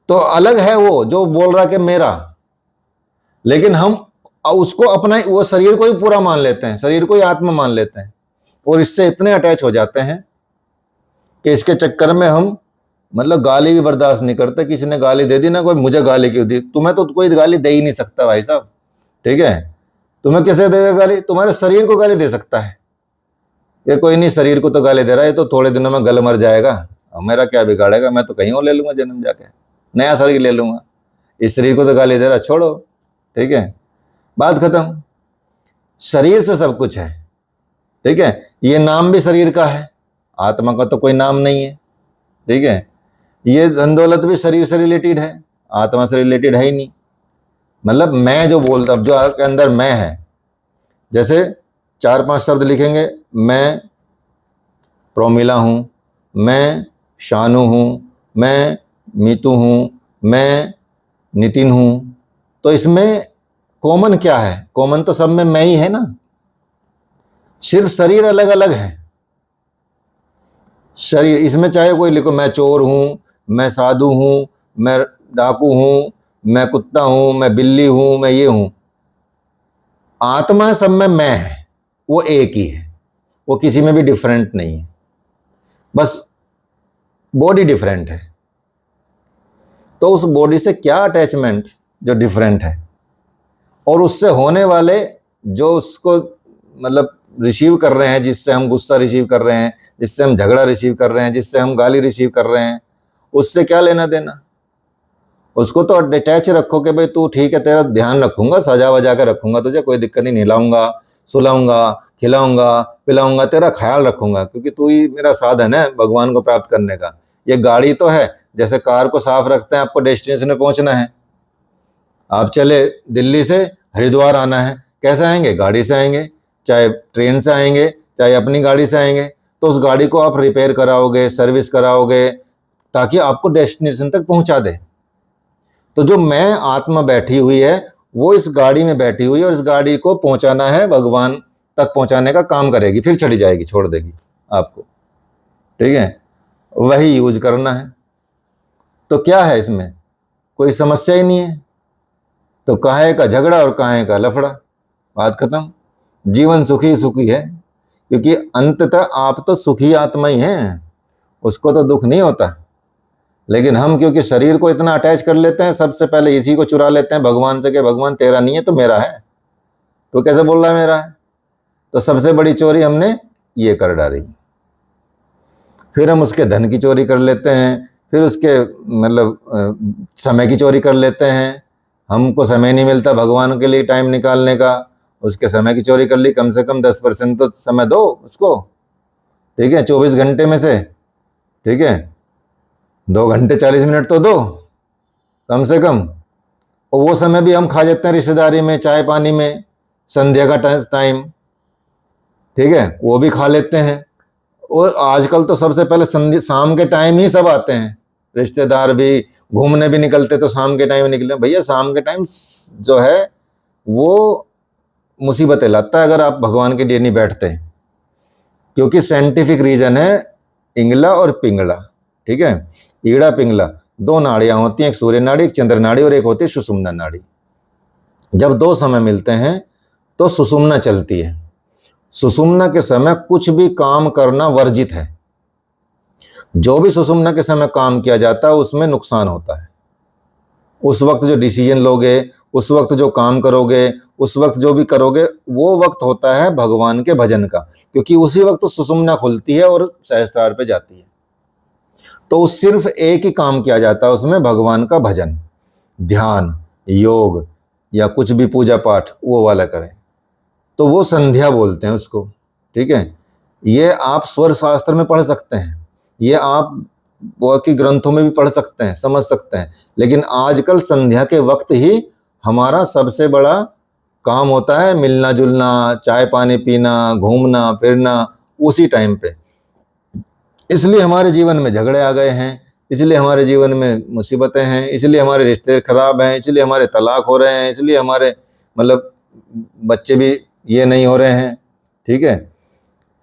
तो अलग है वो जो बोल रहा कि मेरा। लेकिन हम उसको अपना वो शरीर को ही पूरा मान लेते हैं, शरीर को ही आत्मा मान लेते हैं और इससे इतने अटैच हो जाते हैं कि इसके चक्कर में हम मतलब गाली भी बर्दाश्त नहीं करते। किसी ने गाली दे दी ना, कोई मुझे गाली क्यों दी, तुम्हें तो कोई गाली दे ही नहीं सकता भाई साहब, ठीक है। तुम्हें कैसे देगा गाली? तुम्हारे शरीर को गाली दे सकता है। ये कोई नहीं, शरीर को तो गाली दे रहा है, तो थोड़े दिनों में गल मर जाएगा, मेरा क्या बिगाड़ेगा, मैं तो कहीं और ले लूंगा जन्म जाके, नया शरीर ले लूंगा। इस शरीर को तो गाली दे रहा, छोड़ो, ठीक है, बात खत्म। शरीर से सब कुछ है, ठीक है। ये नाम भी शरीर का है, आत्मा का तो कोई नाम नहीं है, ठीक है। ये धन दौलत भी शरीर से रिलेटेड है, आत्मा से रिलेटेड है ही नहीं। मतलब मैं जो बोलता हूं, जो आपके अंदर मैं है, जैसे 4-5 शब्द लिखेंगे, मैं प्रोमिला हूं, मैं शानू हूं, मैं मीतू हूं, मैं नितिन हूं। तो इसमें कॉमन क्या है? कॉमन तो सब में मैं ही है ना, सिर्फ शरीर अलग अलग है। शरीर इसमें चाहे कोई लिखो, मैं चोर हूं, मैं साधु हूं, मैं डाकू हूं, मैं कुत्ता हूं, मैं बिल्ली हूं, मैं ये हूं। आत्मा सब में मैं है, वो एक ही है, वो किसी में भी डिफरेंट नहीं है, बस बॉडी डिफरेंट है। तो उस बॉडी से क्या अटैचमेंट जो डिफरेंट है, और उससे होने वाले जो उसको मतलब रिसीव कर रहे हैं, जिससे हम गुस्सा रिसीव कर रहे हैं, जिससे हम झगड़ा रिसीव कर रहे हैं, जिससे हम गाली रिसीव कर रहे हैं, उससे क्या लेना देना? उसको तो डिटैच रखो कि भाई तू ठीक है, तेरा ध्यान रखूंगा, सजा वजा के रखूंगा तुझे, कोई दिक्कत नहीं, नहलाऊंगा, सुलाऊंगा, खिलाऊंगा, पिलाऊंगा, तेरा ख्याल रखूंगा, क्योंकि तू ही मेरा साधन है भगवान को प्राप्त करने का। ये गाड़ी तो है, जैसे कार को साफ रखते हैं, आपको डेस्टिनेशन में पहुंचना है। आप चले दिल्ली से हरिद्वार आना है, कैसे आएंगे? गाड़ी से आएंगे, चाहे ट्रेन से आएंगे, चाहे अपनी गाड़ी से आएंगे। तो उस गाड़ी को आप रिपेयर कराओगे, सर्विस कराओगे, ताकि आपको डेस्टिनेशन तक पहुंचा दे। तो जो मैं आत्मा बैठी हुई है, वो इस गाड़ी में बैठी हुई है और इस गाड़ी को पहुंचाना है, भगवान तक पहुंचाने का काम करेगी, फिर चली जाएगी, छोड़ देगी आपको, ठीक है। वही यूज करना है। तो क्या है इसमें? कोई समस्या ही नहीं है। तो काहे का झगड़ा और काहे का लफड़ा, बात खत्म। जीवन सुखी सुखी है, क्योंकि अंततः आप तो सुखी आत्मा ही हैं, उसको तो दुख नहीं होता। लेकिन हम क्योंकि शरीर को इतना अटैच कर लेते हैं, सबसे पहले इसी को चुरा लेते हैं भगवान से कि भगवान तेरा नहीं है तो मेरा है। तो कैसे बोल रहा है मेरा है? तो सबसे बड़ी चोरी हमने ये कर डाली। फिर हम उसके धन की चोरी कर लेते हैं, फिर उसके मतलब समय की चोरी कर लेते हैं। हमको समय नहीं मिलता भगवान के लिए टाइम निकालने का, उसके समय की चोरी कर ली। कम से कम 10% तो समय दो उसको, ठीक है, 24 घंटे में से, ठीक है, 2 घंटे 40 मिनट तो दो कम से कम। और वो समय भी हम खा जाते हैं रिश्तेदारी में, चाय पानी में, संध्या का टाइम, ठीक है, वो भी खा लेते हैं। और आजकल तो सबसे पहले शाम के टाइम ही सब आते हैं, रिश्तेदार भी घूमने भी निकलते तो शाम के टाइम निकले। भैया शाम के टाइम जो है वो मुसीबतें लाता है अगर आप भगवान के लिए नहीं बैठते, क्योंकि साइंटिफिक रीजन है इंगला और पिंगला, ठीक है। ईड़ा पिंगला दो नाड़ियां होती हैं, एक सूर्य नाड़ी, एक चंद्र नाड़ी और एक होती है सुषुम्ना नाड़ी। जब दो समय मिलते हैं तो सुषुम्ना चलती है। सुषुम्ना के समय कुछ भी काम करना वर्जित है। जो भी सुषुम्ना के समय काम किया जाता है उसमें नुकसान होता है। उस वक्त जो डिसीजन लोगे, उस वक्त जो काम करोगे, उस वक्त जो भी करोगे, वो वक्त होता है भगवान के भजन का, क्योंकि उसी वक्त सुषुम्ना खुलती है और सहस्त्रार पे जाती है। तो उस सिर्फ एक ही काम किया जाता है उसमें, भगवान का भजन, ध्यान, योग या कुछ भी पूजा पाठ वो वाला करें, तो वो संध्या बोलते हैं उसको, ठीक है। ये आप स्वर शास्त्र में पढ़ सकते हैं, ये आप बाकी ग्रंथों में भी पढ़ सकते हैं, समझ सकते हैं, लेकिन आजकल संध्या के वक्त ही हमारा सबसे बड़ा काम होता है मिलना जुलना, चाय पानी पीना, घूमना फिरना उसी टाइम पे। इसलिए हमारे जीवन में झगड़े आ गए हैं, इसलिए हमारे जीवन में मुसीबतें हैं, इसलिए हमारे रिश्ते खराब हैं, इसलिए हमारे तलाक हो रहे हैं, इसलिए हमारे मतलब बच्चे भी ये नहीं हो रहे हैं, ठीक है।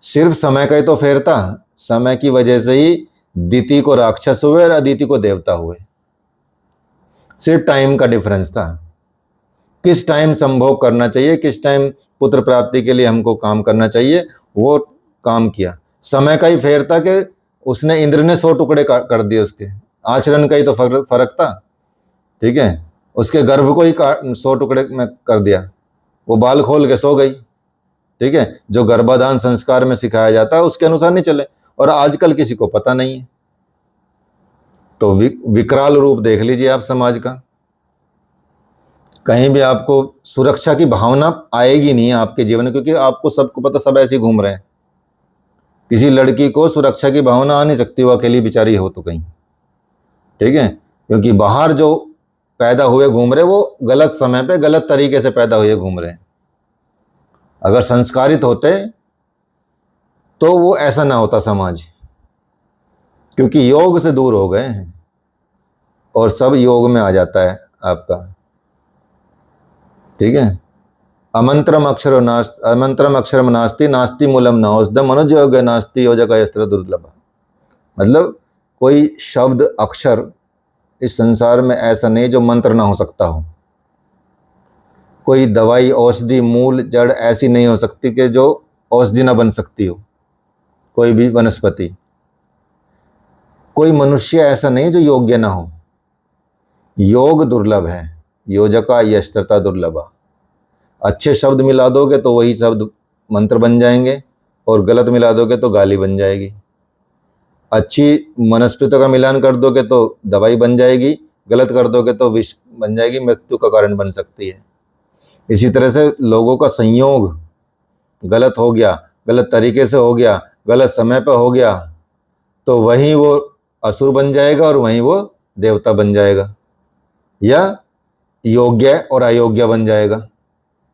सिर्फ समय का ही तो फेर था, समय की वजह से ही दिति को राक्षस हुए और अदिति को देवता हुए। सिर्फ टाइम का डिफरेंस था, किस टाइम संभोग करना चाहिए, किस टाइम पुत्र प्राप्ति के लिए हमको काम करना चाहिए, वो काम किया। समय का ही फेर था कि उसने, इंद्र ने 100 टुकड़े कर दिए, उसके आचरण का ही तो फर्क था, ठीक है। उसके गर्भ को ही 100 टुकड़े में कर दिया, वो बाल खोल के सो गई, ठीक है। जो गर्भाधान संस्कार में सिखाया जाता है उसके अनुसार नहीं चले, और आजकल किसी को पता नहीं है। तो विकराल रूप देख लीजिए आप समाज का। कहीं भी आपको सुरक्षा की भावना आएगी नहीं आपके जीवन में, क्योंकि आपको सबको पता, सब ऐसे घूम रहे हैं। किसी लड़की को सुरक्षा की भावना आ नहीं सकती, वो अकेली बेचारी हो तो कहीं, ठीक है। क्योंकि बाहर जो पैदा हुए घूम रहे, वो गलत समय पे गलत तरीके से पैदा हुए घूम रहे हैं। अगर संस्कारित होते तो वो ऐसा ना होता समाज, क्योंकि योग से दूर हो गए हैं और सब योग में आ जाता है आपका, ठीक है। अमंत्रम अक्षरम नास्ति नास्ति मूलम नौषधम अनुयोग नास्ति योजक यस्त्र दुर्लभ। मतलब कोई शब्द अक्षर इस संसार में ऐसा नहीं जो मंत्र ना हो सकता हो। कोई दवाई औषधि मूल जड़ ऐसी नहीं हो सकती कि जो औषधि ना बन सकती हो, कोई भी वनस्पति। कोई मनुष्य ऐसा नहीं जो योग्य ना हो। योग दुर्लभ है, योजका यस्त्रता दुर्लभा। अच्छे शब्द मिला दोगे तो वही शब्द मंत्र बन जाएंगे, और गलत मिला दोगे तो गाली बन जाएगी। अच्छी वनस्पतियों का मिलान कर दोगे तो दवाई बन जाएगी, गलत कर दोगे तो विष बन जाएगी, मृत्यु का कारण बन सकती है। इसी तरह से लोगों का संयोग गलत हो गया, गलत तरीके से हो गया, गलत समय पर हो गया, तो वहीं वो असुर बन जाएगा और वहीं वो देवता बन जाएगा, या योग्य और अयोग्य बन जाएगा,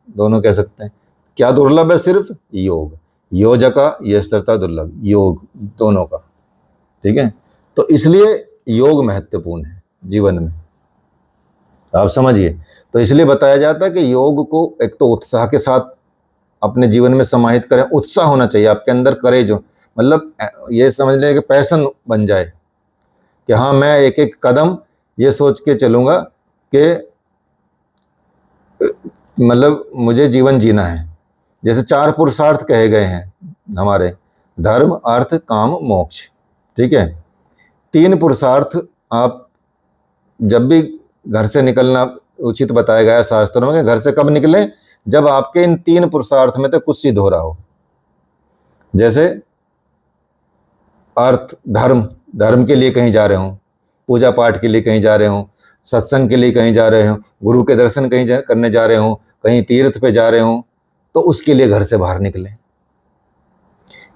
दोनों कह सकते हैं। क्या दुर्लभ है? सिर्फ योग, योजका यस्त्रता दुर्लभ, योग दोनों का, ठीक है। तो इसलिए योग महत्वपूर्ण है जीवन में, आप समझिए। तो इसलिए बताया जाता है कि योग को एक तो उत्साह के साथ अपने जीवन में समाहित करें। उत्साह होना चाहिए आपके अंदर, करेज हो, मतलब ये समझ लें कि पैशन बन जाए कि हाँ मैं एक एक कदम ये सोच के चलूँगा कि मतलब मुझे जीवन जीना है। जैसे 4 पुरुषार्थ कहे गए हैं हमारे, धर्म अर्थ काम मोक्ष, ठीक है। 3 पुरुषार्थ आप जब भी घर से निकलना उचित बताया गया शास्त्रों में, घर से कब निकलें? जब आपके इन 3 पुरुषार्थ में तो कुछ सिद्ध हो रहा हो। जैसे अर्थ, धर्म के लिए कहीं जा रहे हो, पूजा पाठ के लिए कहीं जा रहे हो, सत्संग के लिए कहीं जा रहे हो, गुरु के दर्शन कहीं करने जा रहे हो, कहीं तीर्थ पे जा रहे हो, तो उसके लिए घर से बाहर निकले।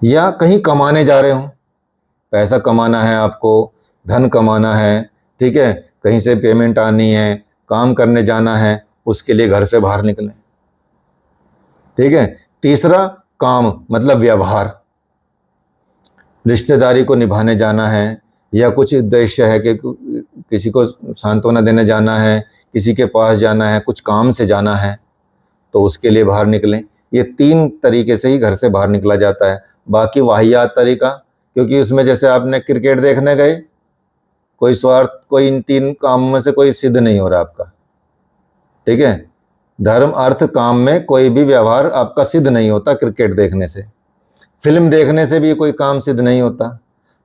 या कहीं कमाने जा रहे हो, पैसा कमाना है आपको, धन कमाना है, ठीक है, कहीं से पेमेंट आनी है, काम करने जाना है, उसके लिए घर से बाहर निकले, ठीक है। तीसरा काम मतलब व्यवहार, रिश्तेदारी को निभाने जाना है, या कुछ उद्देश्य है कि किसी को सांत्वना देने जाना है, किसी के पास जाना है, कुछ काम से जाना है, तो उसके लिए बाहर निकलें। ये 3 तरीके से ही घर से बाहर निकला जाता है। बाकी वाहियात तरीका, क्योंकि उसमें जैसे आपने क्रिकेट देखने गए, कोई स्वार्थ, कोई इन 3 कामों में से कोई सिद्ध नहीं हो रहा आपका, ठीक है। धर्म अर्थ काम में कोई भी व्यवहार आपका सिद्ध नहीं होता क्रिकेट देखने से। फिल्म देखने से भी कोई काम सिद्ध नहीं होता।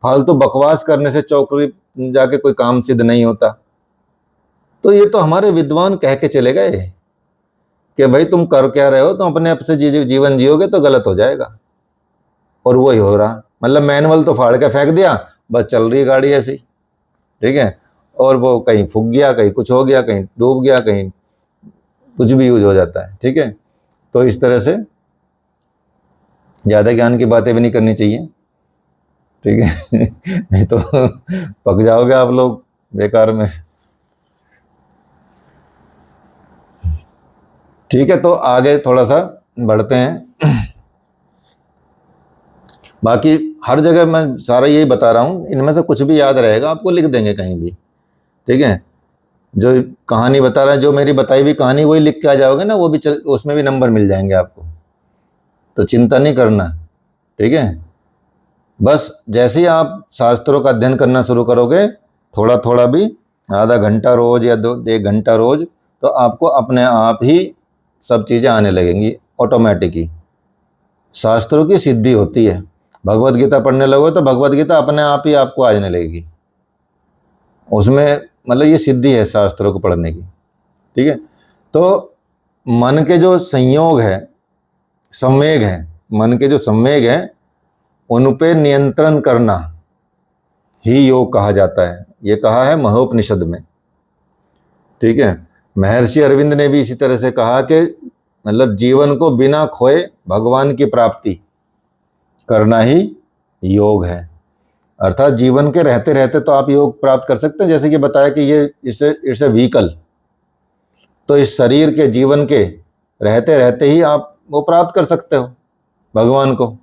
फालतू बकवास करने से चौकड़ी जाके कोई काम सिद्ध नहीं होता। तो ये तो हमारे विद्वान कह के चले गए कि भाई तुम कर क्या रहे हो, तुम अपने आप से जीवन जियोगे तो गलत हो जाएगा। और वही हो रहा, मतलब मैनुअल तो फाड़ के फेंक दिया, बस चल रही गाड़ी ऐसी, ठीक है। और वो कहीं फूक गया, कहीं कुछ हो गया, कहीं डूब गया, कहीं कुछ भी यूज हो जाता है, ठीक है। तो इस तरह से ज़्यादा ज्ञान की बातें भी नहीं करनी चाहिए, ठीक है। नहीं तो पक जाओगे आप लोग बेकार में, ठीक है। तो आगे थोड़ा सा बढ़ते हैं। बाकी हर जगह मैं सारा यही बता रहा हूँ, इनमें से कुछ भी याद रहेगा आपको लिख देंगे कहीं भी, ठीक है। जो कहानी बता रहा है, जो मेरी बताई हुई कहानी वही लिख के आ जाओगे ना, वो भी उसमें भी नंबर मिल जाएंगे आपको, तो चिंता नहीं करना, ठीक है। बस जैसे ही आप शास्त्रों का अध्ययन करना शुरू करोगे, थोड़ा थोड़ा भी, आधा घंटा रोज या 1 घंटा रोज, तो आपको अपने आप ही सब चीज़ें आने लगेंगी ऑटोमेटिक ही। शास्त्रों की सिद्धि होती है। भगवत गीता पढ़ने लगो तो भगवत गीता अपने आप ही आपको आने लगेगी, उसमें मतलब ये सिद्धि है शास्त्रों को पढ़ने की, ठीक है। तो मन के जो संयोग है, संवेग है, मन के जो संवेग है, उन पे नियंत्रण करना ही योग कहा जाता है। ये कहा है महोपनिषद में, ठीक है। महर्षि अरविंद ने भी इसी तरह से कहा कि मतलब जीवन को बिना खोए भगवान की प्राप्ति करना ही योग है। अर्थात जीवन के रहते रहते तो आप योग प्राप्त कर सकते हैं, जैसे कि बताया कि ये इट्स ए व्हीकल, तो इस शरीर के जीवन के रहते रहते ही आप वो प्राप्त कर सकते हो भगवान को।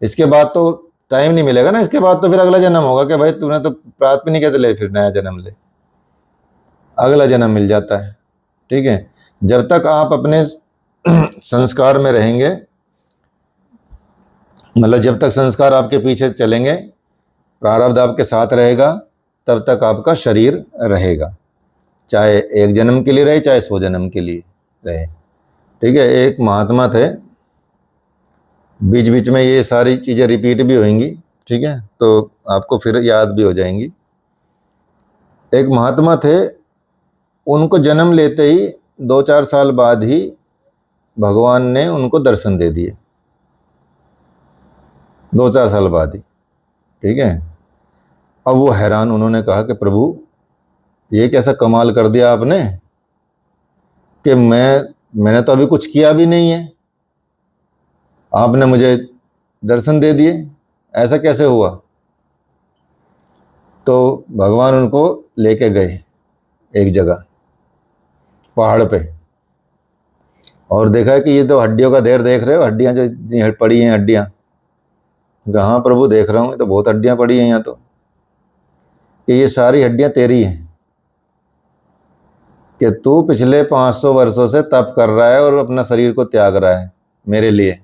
इसके बाद तो टाइम नहीं मिलेगा ना, इसके बाद तो फिर अगला जन्म होगा कि भाई तूने तो प्राप्त भी नहीं किया, तो ले फिर नया जन्म ले, अगला जन्म मिल जाता है, ठीक है। जब तक आप अपने संस्कार में रहेंगे, मतलब जब तक संस्कार आपके पीछे चलेंगे, प्रारब्ध आपके साथ रहेगा, तब तक आपका शरीर रहेगा, चाहे 1 जन्म के लिए रहे, चाहे 100 जन्म के लिए रहे, ठीक है। एक महात्मा थे, बीच बीच में ये सारी चीज़ें रिपीट भी होंगी, ठीक है, तो आपको फिर याद भी हो जाएंगी। एक महात्मा थे, उनको जन्म लेते ही 2-4 साल बाद ही भगवान ने उनको दर्शन दे दिए, 2-4 साल बाद ही, ठीक है। अब वो हैरान, उन्होंने कहा कि प्रभु ये कैसा कमाल कर दिया आपने कि मैंने तो अभी कुछ किया भी नहीं है, आपने मुझे दर्शन दे दिए, ऐसा कैसे हुआ। तो भगवान उनको लेके गए एक जगह पहाड़ पे, और देखा कि ये तो हड्डियों का ढेर देख रहे हो, हड्डियां जो इतनी पड़ी हैं हड्डियां। हाँ प्रभु देख रहा हूँ, तो बहुत हड्डियां पड़ी हैं यहाँ, तो कि ये सारी हड्डियां तेरी हैं, कि तू पिछले 500 वर्षों से तप कर रहा है और अपना शरीर को त्याग रहा है मेरे लिए,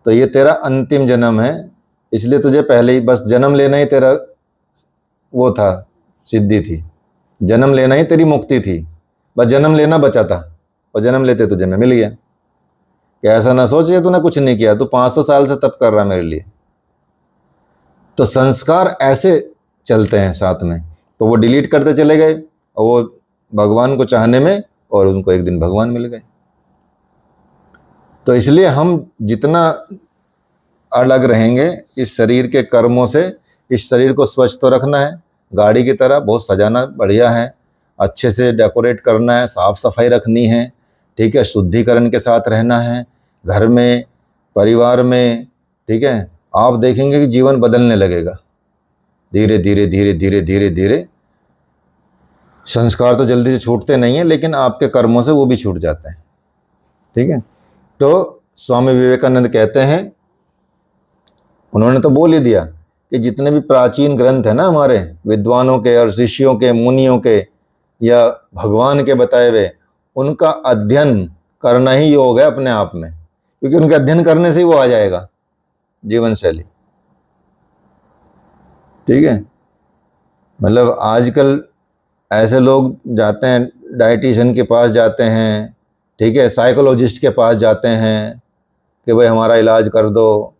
तो ये तेरा अंतिम जन्म है, इसलिए तुझे पहले ही बस जन्म लेना ही तेरा वो था, सिद्धि थी, जन्म लेना ही तेरी मुक्ति थी, बस जन्म लेना बचा था, और जन्म लेते तुझे मैं मिल गया। कि ऐसा ना सोचे तूने कुछ नहीं किया, तू 500 साल से तप कर रहा मेरे लिए। तो संस्कार ऐसे चलते हैं साथ में, तो वो डिलीट करते चले गए, और वो भगवान को चाहने में, और उनको एक दिन भगवान मिल गए। तो इसलिए हम जितना अलग रहेंगे इस शरीर के कर्मों से, इस शरीर को स्वच्छ तो रखना है, गाड़ी की तरह बहुत सजाना बढ़िया है, अच्छे से डेकोरेट करना है, साफ सफाई रखनी है, ठीक है, शुद्धिकरण के साथ रहना है, घर में, परिवार में, ठीक है। आप देखेंगे कि जीवन बदलने लगेगा धीरे धीरे धीरे धीरे धीरे धीरे। संस्कार तो जल्दी से छूटते नहीं हैं, लेकिन आपके कर्मों से वो भी छूट जाते हैं, ठीक है। तो स्वामी विवेकानंद कहते हैं, उन्होंने तो बोल ही दिया कि जितने भी प्राचीन ग्रंथ हैं ना हमारे विद्वानों के और ऋषियों के, मुनियों के या भगवान के बताए हुए, उनका अध्ययन करना ही योग है अपने आप में, क्योंकि उनके अध्ययन करने से ही वो आ जाएगा जीवन शैली। ठीक है, मतलब आजकल ऐसे लोग जाते हैं, डाइटिशियन के पास जाते हैं, ठीक है, साइकोलॉजिस्ट के पास जाते हैं कि भाई हमारा इलाज कर दो।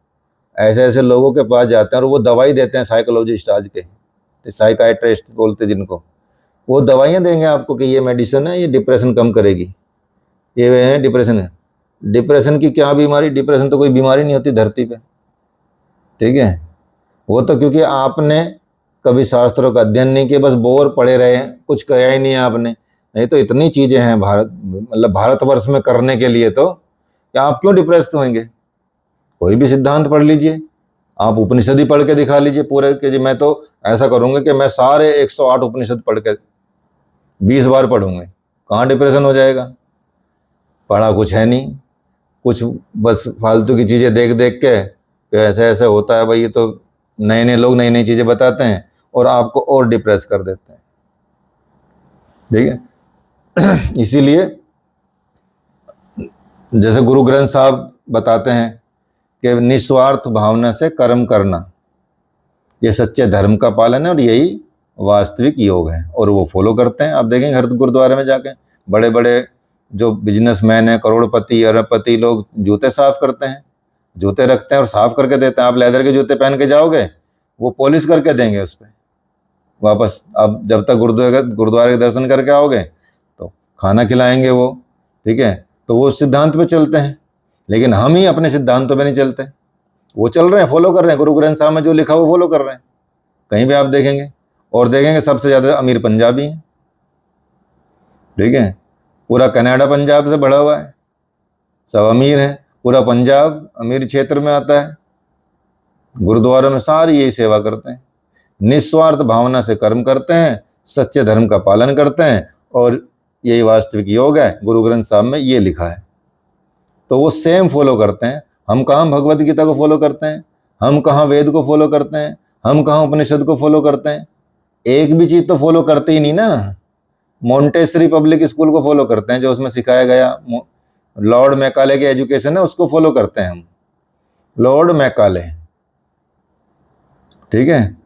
ऐसे ऐसे लोगों के पास जाते हैं और वो दवाई देते हैं, साइकोलॉजिस्ट आज के, साइकाइट्रिस्ट बोलते जिनको, वो दवाइयाँ देंगे आपको कि ये मेडिसिन है, ये डिप्रेशन कम करेगी, ये वे है डिप्रेशन है। डिप्रेशन की क्या बीमारी? डिप्रेशन तो कोई बीमारी नहीं होती धरती पे, ठीक है। वो तो क्योंकि आपने कभी शास्त्रों का अध्ययन नहीं किया, बस बोर पड़े रहे, कुछ कराया ही नहीं है आपने। नहीं तो इतनी चीज़ें हैं भारत, मतलब भारतवर्ष में करने के लिए, तो क्या आप क्यों डिप्रेस होंगे? कोई भी सिद्धांत पढ़ लीजिए, आप उपनिषद ही पढ़ के दिखा लीजिए पूरे के जी, मैं तो ऐसा करूँगा कि मैं सारे 108 उपनिषद पढ़ के 20 बार पढ़ूंगे, कहाँ डिप्रेशन हो जाएगा? पढ़ा कुछ है नहीं, कुछ बस फालतू की चीज़ें देख देख के कि ऐसे ऐसे होता है भाई, ये तो नए नए लोग नई नई चीज़ें बताते हैं और आपको और डिप्रेस कर देते हैं, ठीक है। इसीलिए जैसे गुरु ग्रंथ साहब बताते हैं कि निस्वार्थ भावना से कर्म करना, ये सच्चे धर्म का पालन है और यही वास्तविक योग है, और वो फॉलो करते हैं। आप देखेंगे हर गुरुद्वारे में जाके बड़े बड़े जो बिजनेसमैन हैं, करोड़पति, अरबपति लोग जूते साफ करते हैं, जूते रखते हैं और साफ करके देते हैं। आप लेदर के जूते पहन के जाओगे, वो पॉलिश करके देंगे उस पर वापस। आप जब तक गुरुद्वारे के दर्शन करके आओगे तो खाना खिलाएंगे वो, ठीक है। तो वो सिद्धांत पे चलते हैं, लेकिन हम ही अपने सिद्धांतों पे नहीं चलते। वो चल रहे हैं, फॉलो कर रहे हैं, गुरु ग्रंथ साहब में जो लिखा वो फॉलो कर रहे हैं, कहीं भी आप देखेंगे। और देखेंगे सबसे ज़्यादा अमीर पंजाबी हैं, ठीक है। पूरा कनाडा पंजाब से बढ़ा हुआ है, सब अमीर हैं, पूरा पंजाब अमीर क्षेत्र में आता है। गुरुद्वारों में सारी यही सेवा करते हैं, निस्वार्थ भावना से कर्म करते हैं, सच्चे धर्म का पालन करते हैं, और यही वास्तविक योग है। गुरु ग्रंथ साहब में ये लिखा है, तो वो सेम फॉलो करते हैं। हम कहाँ भगवद गीता को फॉलो करते हैं, हम कहाँ वेद को फॉलो करते हैं, हम कहाँ उपनिषद को फॉलो करते हैं? एक भी चीज़ तो फॉलो करते ही नहीं ना। मॉन्टेसरी पब्लिक स्कूल को फॉलो करते हैं, जो उसमें सिखाया गया, लॉर्ड मैकाले की एजुकेशन है, उसको फॉलो करते हैं हम, लॉर्ड मैकाले, ठीक है।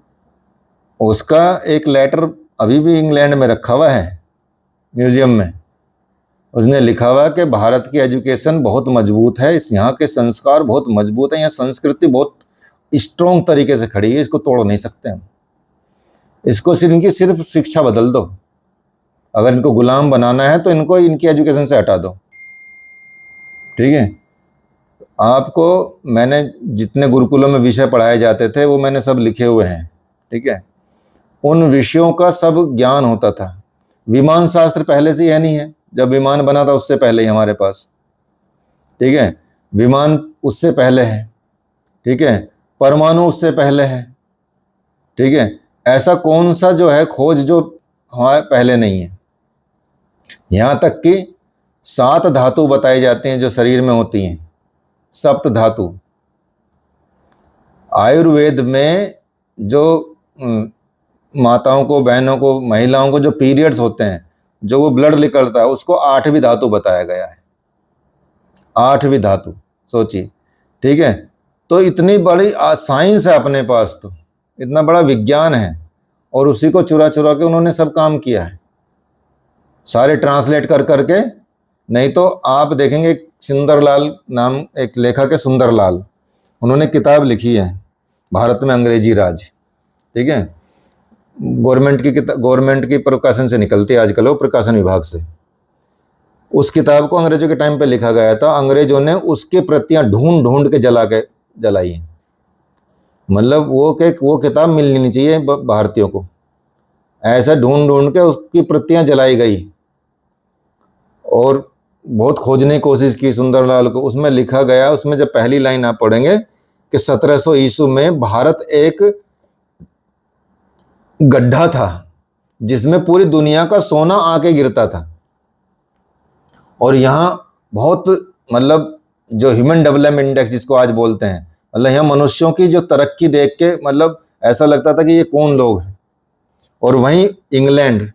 उसका एक लेटर अभी भी इंग्लैंड में रखा हुआ है म्यूजियम में। उसने लिखा हुआ है कि भारत की एजुकेशन बहुत मजबूत है, इस यहाँ के संस्कार बहुत मजबूत है, यहाँ संस्कृति बहुत स्ट्रॉन्ग तरीके से खड़ी है, इसको तोड़ नहीं सकते हम। इसको इनकी सिर्फ शिक्षा बदल दो, अगर इनको गुलाम बनाना है तो इनको इनकी एजुकेशन से हटा दो, ठीक है। आपको मैंने जितने गुरुकुलों में विषय पढ़ाए जाते थे वो मैंने सब लिखे हुए हैं, ठीक है। उन विषयों का सब ज्ञान होता था। विमान शास्त्र पहले से ही है नहीं है, जब विमान बना था उससे पहले ही हमारे पास, ठीक है। विमान उससे पहले है, ठीक है। परमाणु उससे पहले है, ठीक है। ऐसा कौन सा जो है खोज जो हमारे पहले नहीं है? यहाँ तक कि 7 धातु बताई जाती हैं जो शरीर में होती हैं, 7 धातु। आयुर्वेद में जो माताओं को, बहनों को, महिलाओं को जो पीरियड्स होते हैं, जो वो ब्लड निकलता है, उसको 8वीं धातु बताया गया है, 8वीं धातु, सोचिए, ठीक है। तो इतनी बड़ी साइंस है अपने पास, तो इतना बड़ा विज्ञान है, और उसी को चुरा चुरा के उन्होंने सब काम किया है, सारे ट्रांसलेट कर करके। नहीं तो आप देखेंगे सुंदरलाल नाम एक लेखक है, सुंदरलाल, उन्होंने किताब लिखी है भारत में अंग्रेजी राज, ठीक है। गवर्नमेंट की प्रकाशन से निकलती है आजकल, वो प्रकाशन विभाग से। उस किताब को अंग्रेजों के टाइम पे लिखा गया था, अंग्रेजों ने उसकी प्रतियां ढूंढ ढूंढ के जलाई हैं। मतलब वो किताब मिलनी नहीं चाहिए भारतीयों को, ऐसा ढूंढ ढूंढ के उसकी प्रतियां जलाई गई, और बहुत खोजने की कोशिश की सुंदरलाल को। उसमें लिखा गया, उसमें जब पहली लाइन आप पढ़ेंगे कि 1700 ईस्वी में भारत एक गड्ढा था जिसमें पूरी दुनिया का सोना आके गिरता था, और यहाँ बहुत मतलब जो ह्यूमन डेवलपमेंट इंडेक्स जिसको आज बोलते हैं, मतलब यहाँ मनुष्यों की जो तरक्की देख के मतलब ऐसा लगता था कि ये कौन लोग हैं। और वहीं इंग्लैंड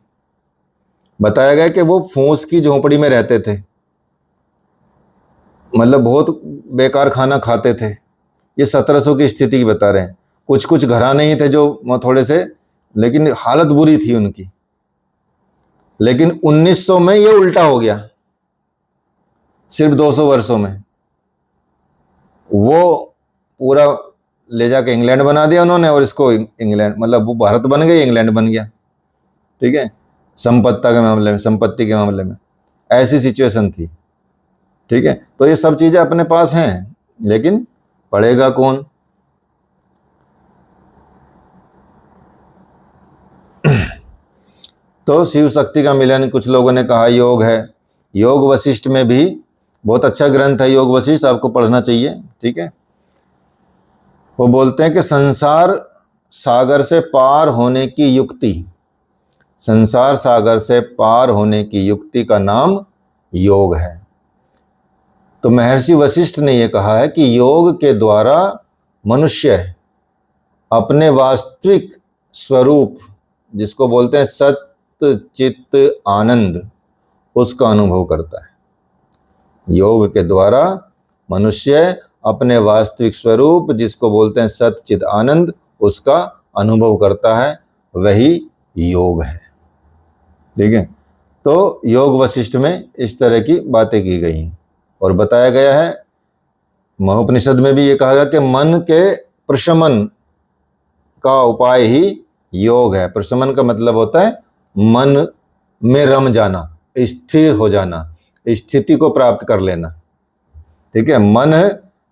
बताया गया कि वो फूस की झोंपड़ी में रहते थे, मतलब बहुत बेकार खाना खाते थे। ये 1700 की स्थिति की बता रहे हैं। कुछ कुछ घराने ही थे जो थोड़े से, लेकिन हालत बुरी थी उनकी। लेकिन 1900 में ये उल्टा हो गया, सिर्फ 200 वर्षों में। वो पूरा ले जाके इंग्लैंड बना दिया उन्होंने, और इसको इंग्लैंड मतलब वो भारत बन गया, इंग्लैंड बन गया। ठीक है, संपत्ति के मामले में ऐसी सिचुएशन थी। ठीक है, तो ये सब चीजें अपने पास हैं, लेकिन पढ़ेगा कौन? तो शिव शक्ति का मिलन कुछ लोगों ने कहा योग है। योग वशिष्ठ में भी बहुत अच्छा ग्रंथ है योग वशिष्ठ, आपको पढ़ना चाहिए। ठीक है, वो बोलते हैं कि संसार सागर से पार होने की युक्ति, संसार सागर से पार होने की युक्ति का नाम योग है। तो महर्षि वशिष्ठ ने यह कहा है कि योग के द्वारा मनुष्य अपने वास्तविक स्वरूप, जिसको बोलते हैं सत्य चित्त आनंद, उसका अनुभव करता है। योग के द्वारा मनुष्य अपने वास्तविक स्वरूप, जिसको बोलते हैं सत्य चित्त आनंद, उसका अनुभव करता है, वही योग है। ठीक है, तो योग वशिष्ठ में इस तरह की बातें की गई हैं। और बताया गया है महोपनिषद में भी ये कहा गया कि मन के प्रशमन का उपाय ही योग है। प्रशमन का मतलब होता है मन में रम जाना, स्थिर हो जाना, स्थिति को प्राप्त कर लेना। ठीक है, मन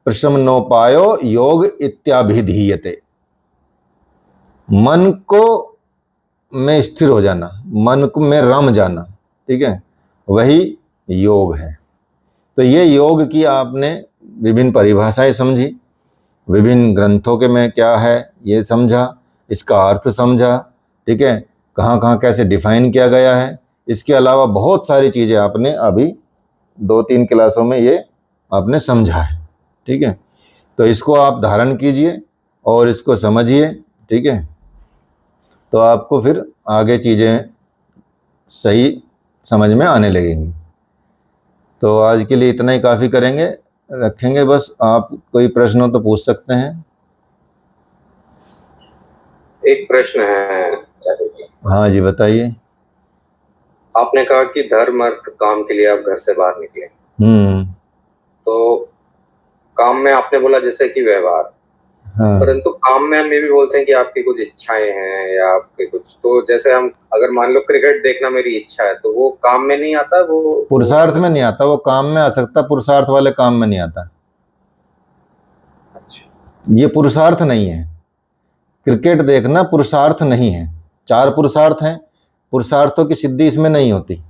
प्रशमनोपायो योग इत्याभिधीयते, मन को में स्थिर हो जाना, मन को में रम जाना। ठीक है, वही योग है। तो ये योग की आपने विभिन्न परिभाषाएं समझी, विभिन्न ग्रंथों के में क्या है ये समझा, इसका अर्थ समझा। ठीक है, कहाँ कहाँ कैसे डिफाइन किया गया है। इसके अलावा बहुत सारी चीज़ें आपने अभी 2-3 क्लासों में ये आपने समझा है। ठीक है, तो इसको आप धारण कीजिए और इसको समझिए। ठीक है, तो आपको फिर आगे चीज़ें सही समझ में आने लगेंगी। तो आज के लिए इतना ही काफ़ी करेंगे, रखेंगे बस। आप कोई प्रश्न हो तो पूछ सकते हैं। एक प्रश्न है। हाँ जी, बताइए। आपने कहा कि धर्म अर्थ काम के लिए आप घर से बाहर निकले, तो काम में आपने बोला जैसे कि व्यवहार, हाँ। परंतु काम में हम ये भी बोलते हैं कि आपकी कुछ इच्छाएं हैं या आपके कुछ, तो जैसे हम अगर मान लो क्रिकेट देखना मेरी इच्छा है, तो वो काम में नहीं आता, वो पुरुषार्थ में नहीं आता, वो काम में आ सकता, पुरुषार्थ वाले काम में नहीं आता। अच्छा, ये पुरुषार्थ नहीं है। क्रिकेट देखना पुरुषार्थ नहीं है। 4 पुरुषार्थ हैं, पुरुषार्थों की सिद्धि इसमें नहीं होती।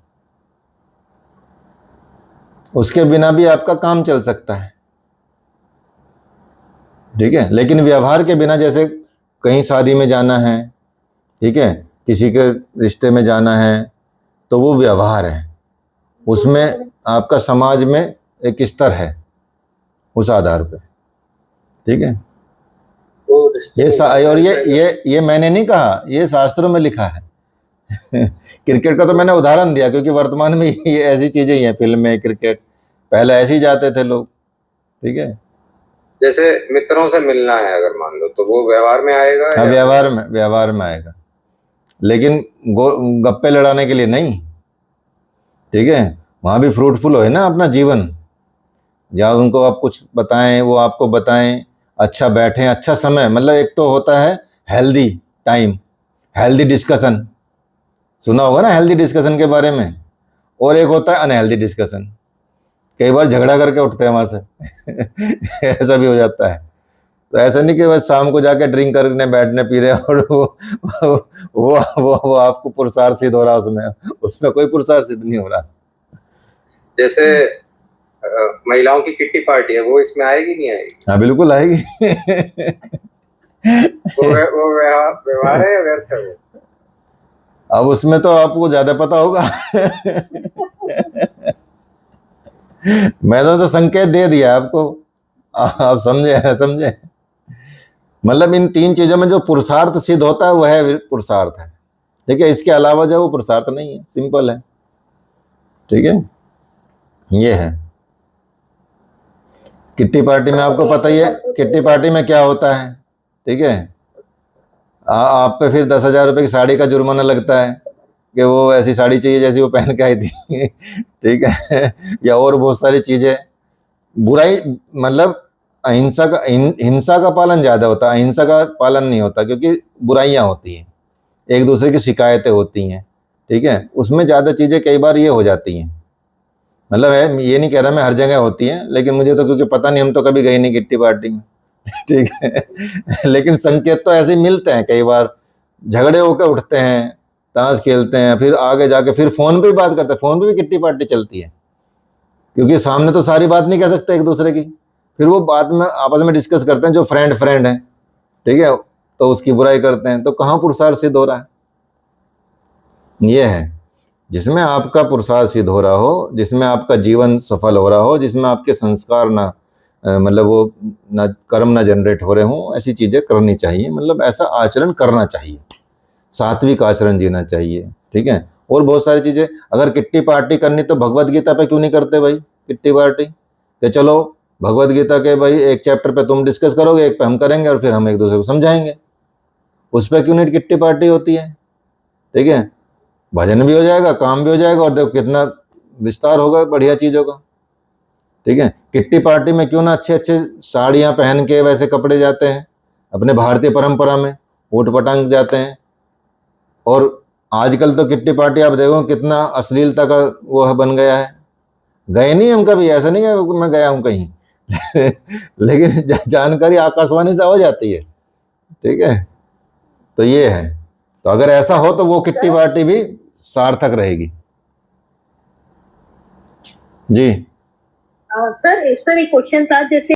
उसके बिना भी आपका काम चल सकता है। ठीक है, लेकिन व्यवहार के बिना, जैसे कहीं शादी में जाना है, ठीक है, किसी के रिश्ते में जाना है, तो वो व्यवहार है। उसमें आपका समाज में एक स्तर है उस आधार पे। ठीक है, और ये मैंने नहीं कहा, ये शास्त्रों में लिखा है। क्रिकेट का तो मैंने उदाहरण दिया, क्योंकि वर्तमान में ये ऐसी चीजें ही हैं, फिल्में, क्रिकेट, पहले ऐसे ही जाते थे लोग। ठीक है, जैसे मित्रों से मिलना है अगर मान लो, तो वो व्यवहार में आएगा। हाँ, व्यवहार में आएगा, लेकिन गप्पे लड़ाने के लिए नहीं। ठीक है, वहां भी फ्रूटफुल हो ना अपना जीवन, जहाँ उनको आप कुछ बताएं, वो आपको बताएं, अच्छा बैठें, अच्छा समय, मतलब एक तो होता है हेल्दी टाइम, हेल्दी डिस्कशन, सुना होगा ना हेल्दी डिस्कशन के बारे में, और एक होता है अनहेल्दी डिस्कशन। कई बार झगड़ा करके उठते हैं वहां से। ऐसा भी हो जाता है। तो ऐसा नहीं कि बस शाम को जाके ड्रिंक करने बैठने पी रहे और वो आपको पुरुषार्थ सिद्ध हो रहा, उसमें कोई पुरुषार्थ सिद्ध नहीं हो रहा। जैसे महिलाओं की किट्टी पार्टी है, वो इसमें आएगी नहीं आएगी? हाँ, बिल्कुल आएगी। वो व्यवहार है या व्यर्थ है वो? अब उसमें तो आपको ज्यादा पता होगा। मैंने तो संकेत दे दिया आपको, आप समझे ना समझे। मतलब इन 3 चीजों में जो पुरुषार्थ सिद्ध होता है वह पुरुषार्थ है, ठीक है। इसके अलावा जो वो पुरुषार्थ नहीं है, सिंपल है, ठीक है। ये है किट्टी पार्टी में, आपको पता ही है किट्टी पार्टी में क्या होता है, ठीक है। आप पे फिर 10,000 रुपए की साड़ी का जुर्माना लगता है कि वो ऐसी साड़ी चाहिए जैसी वो पहन के आई थी ठीक है या और बहुत सारी चीजें। बुराई मतलब हिंसा का पालन ज्यादा होता है, अहिंसा का पालन नहीं होता, क्योंकि बुराइयां होती हैं, एक दूसरे की शिकायतें होती हैं, ठीक है। उसमें ज्यादा चीजें कई बार ये हो जाती हैं। मतलब है, ये नहीं कह रहा मैं हर जगह होती हैं, लेकिन मुझे तो क्योंकि पता नहीं, हम तो कभी गए नहीं किट्टी पार्टी में ठीक है लेकिन संकेत तो ऐसे ही मिलते हैं, कई बार झगड़े होकर उठते हैं, ताश खेलते हैं, फिर आगे जाके फिर फोन पे भी बात करते हैं। फोन पे भी किट्टी पार्टी चलती है, क्योंकि सामने तो सारी बात नहीं कह सकते एक दूसरे की, फिर वो बात में आपस में डिस्कस करते हैं, जो फ्रेंड है, ठीक है, तो उसकी बुराई करते हैं। तो कहाँ पुरुषार्थ सिद्ध हो रहा है? ये है जिसमें आपका पुरुषार्थ सिद्ध हो रहा हो, जिसमें आपका जीवन सफल हो रहा हो, जिसमें आपके संस्कार ना मतलब वो ना कर्म ना जनरेट हो रहे हों, ऐसी चीजें करनी चाहिए। मतलब ऐसा आचरण करना चाहिए, सात्विक आचरण जीना चाहिए, ठीक है। और बहुत सारी चीजें, अगर किट्टी पार्टी करनी तो भगवत गीता पे क्यों नहीं करते भाई किट्टी पार्टी? कि चलो भगवत गीता के भाई एक चैप्टर पे तुम डिस्कस करोगे, एक पे हम करेंगे, और फिर हम एक दूसरे को समझाएंगे। उस पर क्यों नहीं किट्टी पार्टी होती है, ठीक है। भजन भी हो जाएगा, काम भी हो जाएगा, और देखो कितना विस्तार होगा बढ़िया चीजों का, ठीक है। किट्टी पार्टी में क्यों ना अच्छे अच्छे साड़ियां पहन के वैसे कपड़े जाते हैं, अपने भारतीय परंपरा में ऊट पटांग जाते हैं। और आजकल तो किट्टी पार्टी आप देखो कितना अश्लीलता का वो बन गया है। गए नहीं हम कभी, ऐसा नहीं है मैं गया हूं कहीं लेकिन जानकारी आकाशवाणी से हो जाती है, ठीक है। तो ये है, तो अगर ऐसा हो तो वो किट्टी पार्टी भी सार्थक रहेगी। जी सर एक क्वेश्चन था, जैसे